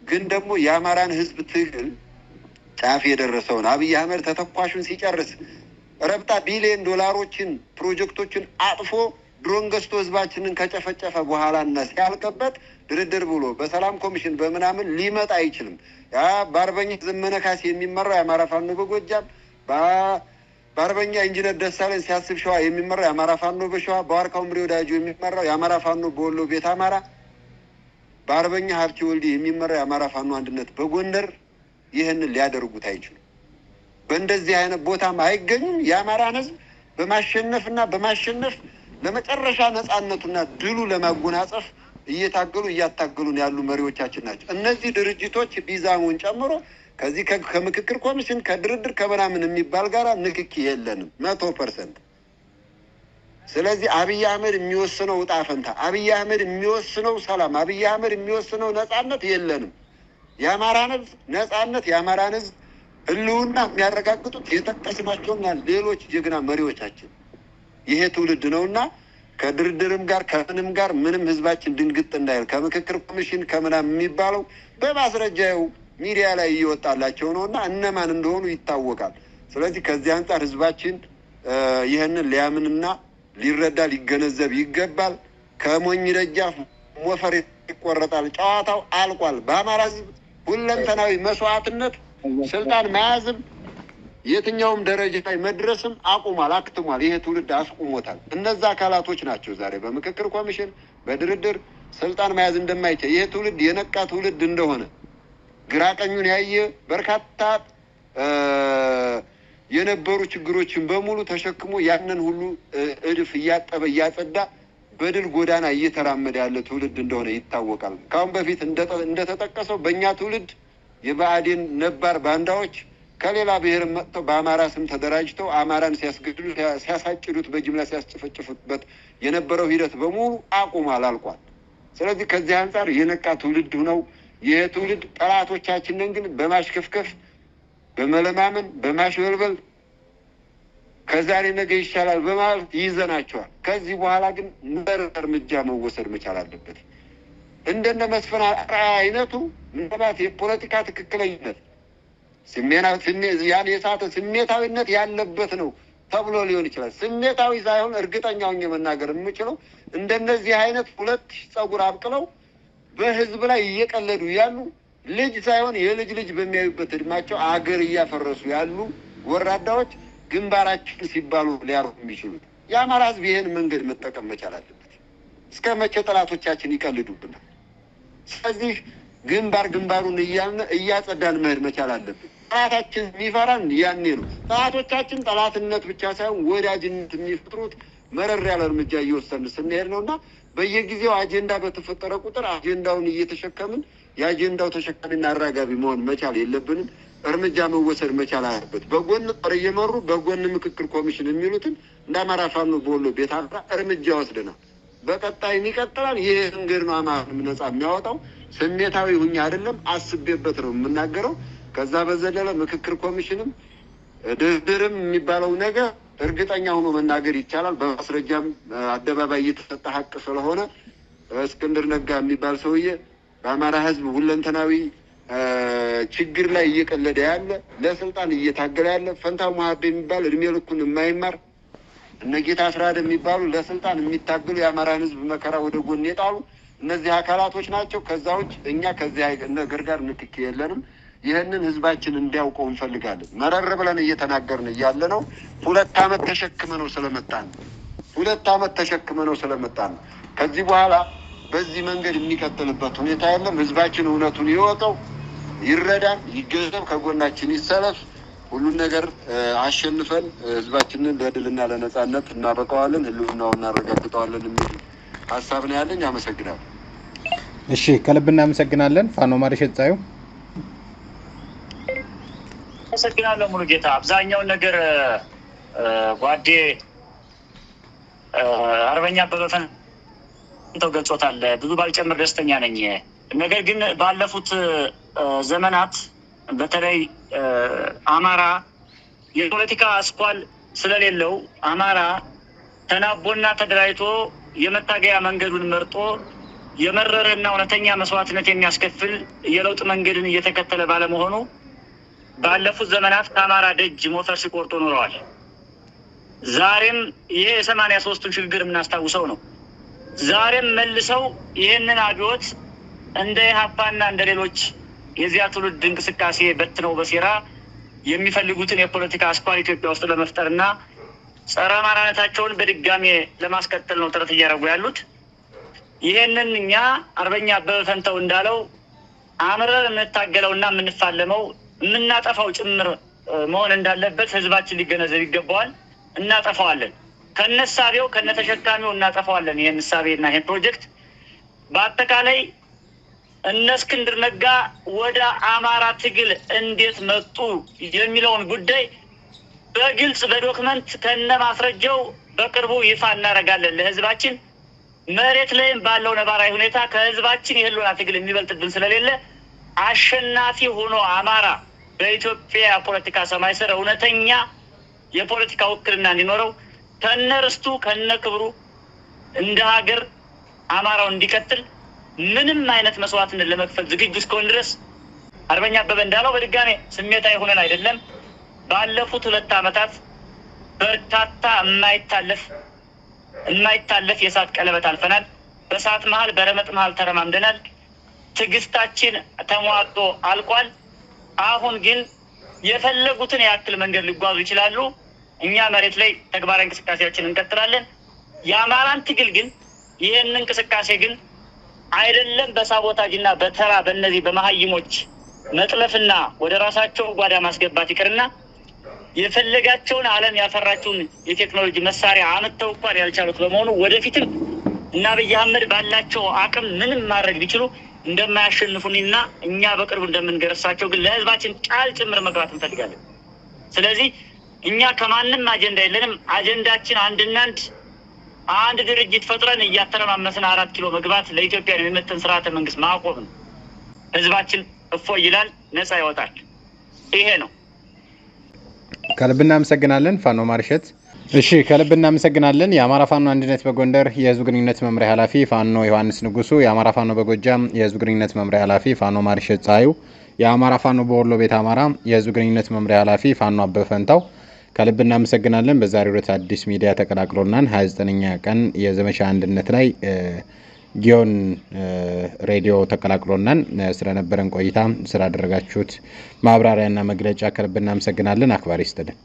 ግን ደግሞ የአማራን ህዝብ ትግል ጫፍ የደረሰውን አብይ አህመድ ተተኳሹን ሲጨርስ ረብጣ ቢሊዮን ዶላሮችን ፕሮጀክቶችን አጥፎ ድሮን ገዝቶ ህዝባችንን ከጨፈጨፈ በኋላ እና ሲያልቅበት ድርድር ብሎ በሰላም ኮሚሽን በምናምን ሊመጣ አይችልም። ያ በአርበኛ ዘመነ ካሴ የሚመራው የአማራ ፋኖ በጎጃም በአርበኛ ኢንጂነር ደሳለኝ ሲያስብ ሸዋ የሚመራው የአማራ ፋኖ በሸዋ፣ በዋርካው ምሬ ወዳጁ የሚመራው የአማራ ፋኖ በወሎ ቤት አማራ፣ በአርበኛ ሀብቴ ወልዴ የሚመራው የአማራ ፋኖ አንድነት በጎንደር ይህንን ሊያደርጉት አይችሉም። በእንደዚህ አይነት ቦታም አይገኙም። የአማራን ህዝብ በማሸነፍና በማሸነፍ ለመጨረሻ ነፃነቱና ድሉ ለማጎናጸፍ እያታገሉን ያሉ መሪዎቻችን ናቸው። እነዚህ ድርጅቶች ቢዛሙን ጨምሮ ከዚህ ከምክክር ኮሚሽን ከድርድር ከምናምን የሚባል ጋራ ንክኪ የለንም 100%። ስለዚህ አብይ አህመድ የሚወስነው እጣ ፈንታ፣ አብይ አህመድ የሚወስነው ሰላም፣ አብይ አህመድ የሚወስነው ነፃነት የለንም። የአማራን ህዝብ ነፃነት፣ የአማራን ህዝብ ህልውና የሚያረጋግጡት የጠቀስናቸውና ሌሎች ጀግና መሪዎቻችን ይሄ ትውልድ ነውና ከድርድርም ጋር ከምንም ጋር ምንም ህዝባችን ድንግጥ እንዳይል ከምክክር ኮሚሽን ከምናምን የሚባለው በማስረጃው ሚዲያ ላይ እየወጣላቸው ነውና እነማን እንደሆኑ ይታወቃል። ስለዚህ ከዚህ አንጻር ህዝባችን ይህንን ሊያምንና ሊረዳ ሊገነዘብ ይገባል። ከሞኝ ደጃፍ ሞፈር ይቆረጣል። ጨዋታው አልቋል። በአማራ ህዝብ ሁለንተናዊ መስዋዕትነት ስልጣን መያዝም የትኛውም ደረጃ ላይ መድረስም አቁሟል፣ አክትሟል። ይሄ ትውልድ አስቁሞታል። እነዛ አካላቶች ናቸው ዛሬ በምክክር ኮሚሽን በድርድር ስልጣን መያዝ እንደማይቻል ይሄ ትውልድ የነቃ ትውልድ እንደሆነ ግራ ቀኙን ያየ በርካታ የነበሩ ችግሮችን በሙሉ ተሸክሞ ያንን ሁሉ እድፍ እያጠበ እያጸዳ በድል ጎዳና እየተራመደ ያለ ትውልድ እንደሆነ ይታወቃል። ከአሁን በፊት እንደተጠቀሰው በእኛ ትውልድ የብአዴን ነባር ባንዳዎች ከሌላ ብሔር መጥተው በአማራ ስም ተደራጅተው አማራን ሲያስገድሉ ሲያሳጭዱት በጅምላ ሲያስጨፈጭፉበት የነበረው ሂደት በሙሉ አቁሟል፣ አልቋል። ስለዚህ ከዚህ አንጻር የነቃ ትውልድ ነው ይሄ ትውልድ። ጠላቶቻችንን ግን በማሽከፍከፍ በመለማመን በማሽበልበል ከዛሬ ነገ ይሻላል በማለት ይይዘናቸዋል። ከዚህ በኋላ ግን እርምጃ መወሰድ መቻል አለበት። እንደነ መስፍን አይነቱ ምናልባት የፖለቲካ ትክክለኝነት ያን የሳተ ስሜታዊነት ያለበት ነው ተብሎ ሊሆን ይችላል። ስሜታዊ ሳይሆን እርግጠኛውን የመናገር የምችለው እንደነዚህ አይነት ሁለት ፀጉር አብቅለው በህዝብ ላይ እየቀለዱ ያሉ ልጅ ሳይሆን የልጅ ልጅ በሚያዩበት እድሜያቸው አገር እያፈረሱ ያሉ ወራዳዎች ግንባራችን ሲባሉ ሊያርፉ የሚችሉት የአማራ ህዝብ ይህን መንገድ መጠቀም መቻል አለበት። እስከ መቼ ጠላቶቻችን ይቀልዱብናል? ስለዚህ ግንባሩን እያጸዳን መሄድ መቻል አለብን። ጠላታችን የሚፈራን ያኔ ነው። ጠላቶቻችን ጠላትነት ብቻ ሳይሆን ወዳጅነት የሚፈጥሩት መረር ያለ እርምጃ እየወሰን ስንሄድ ነው እና በየጊዜው አጀንዳ በተፈጠረ ቁጥር አጀንዳውን እየተሸከምን የአጀንዳው ተሸካሚና አራጋቢ መሆን መቻል የለብንም። እርምጃ መወሰድ መቻል አለበት። በጎን ጦር እየመሩ በጎን ምክክር ኮሚሽን የሚሉትን እንደ አማራ ፋኖ በወሎ ቤት አማራ እርምጃ ወስደናል። በቀጣይ ይቀጥላል። ይህ መንገድ ነው አማራን ነጻ የሚያወጣው። ስሜታዊ ሁኛ አይደለም፣ አስቤበት ነው የምናገረው። ከዛ በዘለለ ምክክር ኮሚሽንም ድርድርም የሚባለው ነገር እርግጠኛ ሆኖ መናገር ይቻላል። በማስረጃም አደባባይ እየተሰጠ ሀቅ ስለሆነ እስክንድር ነጋ የሚባል ሰውዬ በአማራ ህዝብ ሁለንተናዊ ችግር ላይ እየቀለደ ያለ ለስልጣን እየታገለ ያለ ፈንታው ማህቤ የሚባል እድሜ ልኩን የማይማር እነ ጌታ አስራደ የሚባሉ ለስልጣን የሚታገሉ የአማራን ህዝብ መከራ ወደ ጎን የጣሉ እነዚህ አካላቶች ናቸው። ከዛ ውጭ እኛ ከዚህ ነገር ጋር ንክኪ የለንም። ይህንን ህዝባችን እንዲያውቀው እንፈልጋለን። መረር ብለን እየተናገርን እያለ ነው 2 ዓመት ተሸክመ ነው ስለመጣን ነው። ከዚህ በኋላ በዚህ መንገድ የሚቀጥልበት ሁኔታ የለም። ህዝባችን እውነቱን ይወቀው፣ ይረዳን፣ ይገንዘብ፣ ከጎናችን ይሰለፍ። ሁሉን ነገር አሸንፈን ህዝባችንን ለድልና ለነጻነት እናበቀዋለን፣ ህልውናውን እናረጋግጠዋለን የሚል ሀሳብ ነው ያለኝ። አመሰግናለሁ። እሺ፣ ከልብ እናመሰግናለን። ፋኖ ማርሸት ጻዩ። አመሰግናለሁ ሙሉ ጌታ። አብዛኛውን ነገር ጓዴ አርበኛ አበበ ፈንታው ገልጾታል። ብዙ ባልጨምር ደስተኛ ነኝ። ነገር ግን ባለፉት ዘመናት በተለይ አማራ የፖለቲካ አስኳል ስለሌለው አማራ ተናቦና ተደራጅቶ የመታገያ መንገዱን መርጦ የመረረና እውነተኛ መስዋዕትነት የሚያስከፍል የለውጥ መንገድን እየተከተለ ባለመሆኑ ባለፉት ዘመናት ከአማራ ደጅ ሞፈር ሲቆርጡ ኖረዋል። ዛሬም ይሄ የ83ቱን ሽግግር የምናስታውሰው ነው። ዛሬም መልሰው ይህንን አብዮት እንደ ኢህአፓና እንደ ሌሎች የዚያ ትውልድ እንቅስቃሴ በትነው በሴራ የሚፈልጉትን የፖለቲካ አስኳል ኢትዮጵያ ውስጥ ለመፍጠርና ጸረ አማራነታቸውን በድጋሜ ለማስቀጠል ነው ጥረት እያደረጉ ያሉት። ይሄንን እኛ አርበኛ አበበ ፈንታው እንዳለው አምረን የምንታገለውና የምንፋለመው የምናጠፋው ጭምር መሆን እንዳለበት ህዝባችን ሊገነዘብ ይገባዋል። እናጠፋዋለን፣ ከነሳቤው ከነተሸካሚው እናጠፋዋለን። ይሄን ሳቤና ይሄን ፕሮጀክት በአጠቃላይ እነ እስክንድር ነጋ ወደ አማራ ትግል እንዴት መጡ የሚለውን ጉዳይ በግልጽ በዶክመንት ከነ ማስረጃው በቅርቡ ይፋ እናደርጋለን ለህዝባችን። መሬት ላይም ባለው ነባራዊ ሁኔታ ከህዝባችን የህልውና ትግል የሚበልጥብን ስለሌለ አሸናፊ ሆኖ አማራ በኢትዮጵያ ፖለቲካ ሰማይ ስር እውነተኛ የፖለቲካ ውክልና እንዲኖረው ከነ ርስቱ ከነ ክብሩ እንደ ሀገር አማራው እንዲቀጥል ምንም አይነት መስዋዕትነት ለመክፈል ዝግጁ እስከሆን ድረስ አርበኛ አበበ እንዳለው በድጋሜ ስሜታዊ ሆነን አይደለም። ባለፉት 2 ዓመታት በርካታ የማይታለፍ የእሳት ቀለበት አልፈናል። በእሳት መሀል በረመጥ መሀል ተረማምደናል። ትዕግስታችን ተሟጦ አልቋል። አሁን ግን የፈለጉትን ያክል መንገድ ሊጓዙ ይችላሉ። እኛ መሬት ላይ ተግባራዊ እንቅስቃሴያችን እንቀጥላለን። የአማራን ትግል ግን ይህን እንቅስቃሴ ግን አይደለም በሳቦታጅና በተራ በእነዚህ በመሀይሞች መጥለፍና ወደ ራሳቸው ጓዳ ማስገባት ይቅርና የፈለጋቸውን ዓለም ያፈራቸውን የቴክኖሎጂ መሳሪያ አመተው እንኳን ያልቻሉት በመሆኑ ወደፊትም እና አብይ አህመድ ባላቸው አቅም ምንም ማድረግ ቢችሉ እንደማያሸንፉንና እኛ በቅርቡ እንደምንገረሳቸው ግን ለህዝባችን ቃል ጭምር መግባት እንፈልጋለን። ስለዚህ እኛ ከማንም አጀንዳ የለንም። አጀንዳችን አንድና አንድ ድርጅት ፈጥረን እያተረማመስን 4 ኪሎ መግባት ለኢትዮጵያ የሚመጥን ስርዓተ መንግስት ማቆም ነው። ህዝባችን እፎይ ይላል፣ ነፃ ይወጣል። ይሄ ነው። ከልብ እናመሰግናለን ፋኖ ማርሸት። እሺ ከልብ እናመሰግናለን። የአማራ ፋኖ አንድነት በጎንደር የህዝብ ግንኙነት መምሪያ ኃላፊ ፋኖ ዮሐንስ ንጉሱ፣ የአማራ ፋኖ በጎጃም የህዝብ ግንኙነት መምሪያ ኃላፊ ፋኖ ማርሸት ፀሐዩ፣ የአማራ ፋኖ በወሎ ቤት አማራ የህዝብ ግንኙነት መምሪያ ኃላፊ ፋኖ አበበ ፈንታው ከልብ እናመሰግናለን። በዛሬው ዕለት አዲስ ሚዲያ ተቀላቅሎናል። 29ኛ ቀን የዘመቻ አንድነት ላይ ጊዮን ሬዲዮ ተቀላቅሎናል። ስለነበረን ቆይታ ስላደረጋችሁት ማብራሪያና መግለጫ ከልብ እናመሰግናለን። አክባሪ ይስጥልን።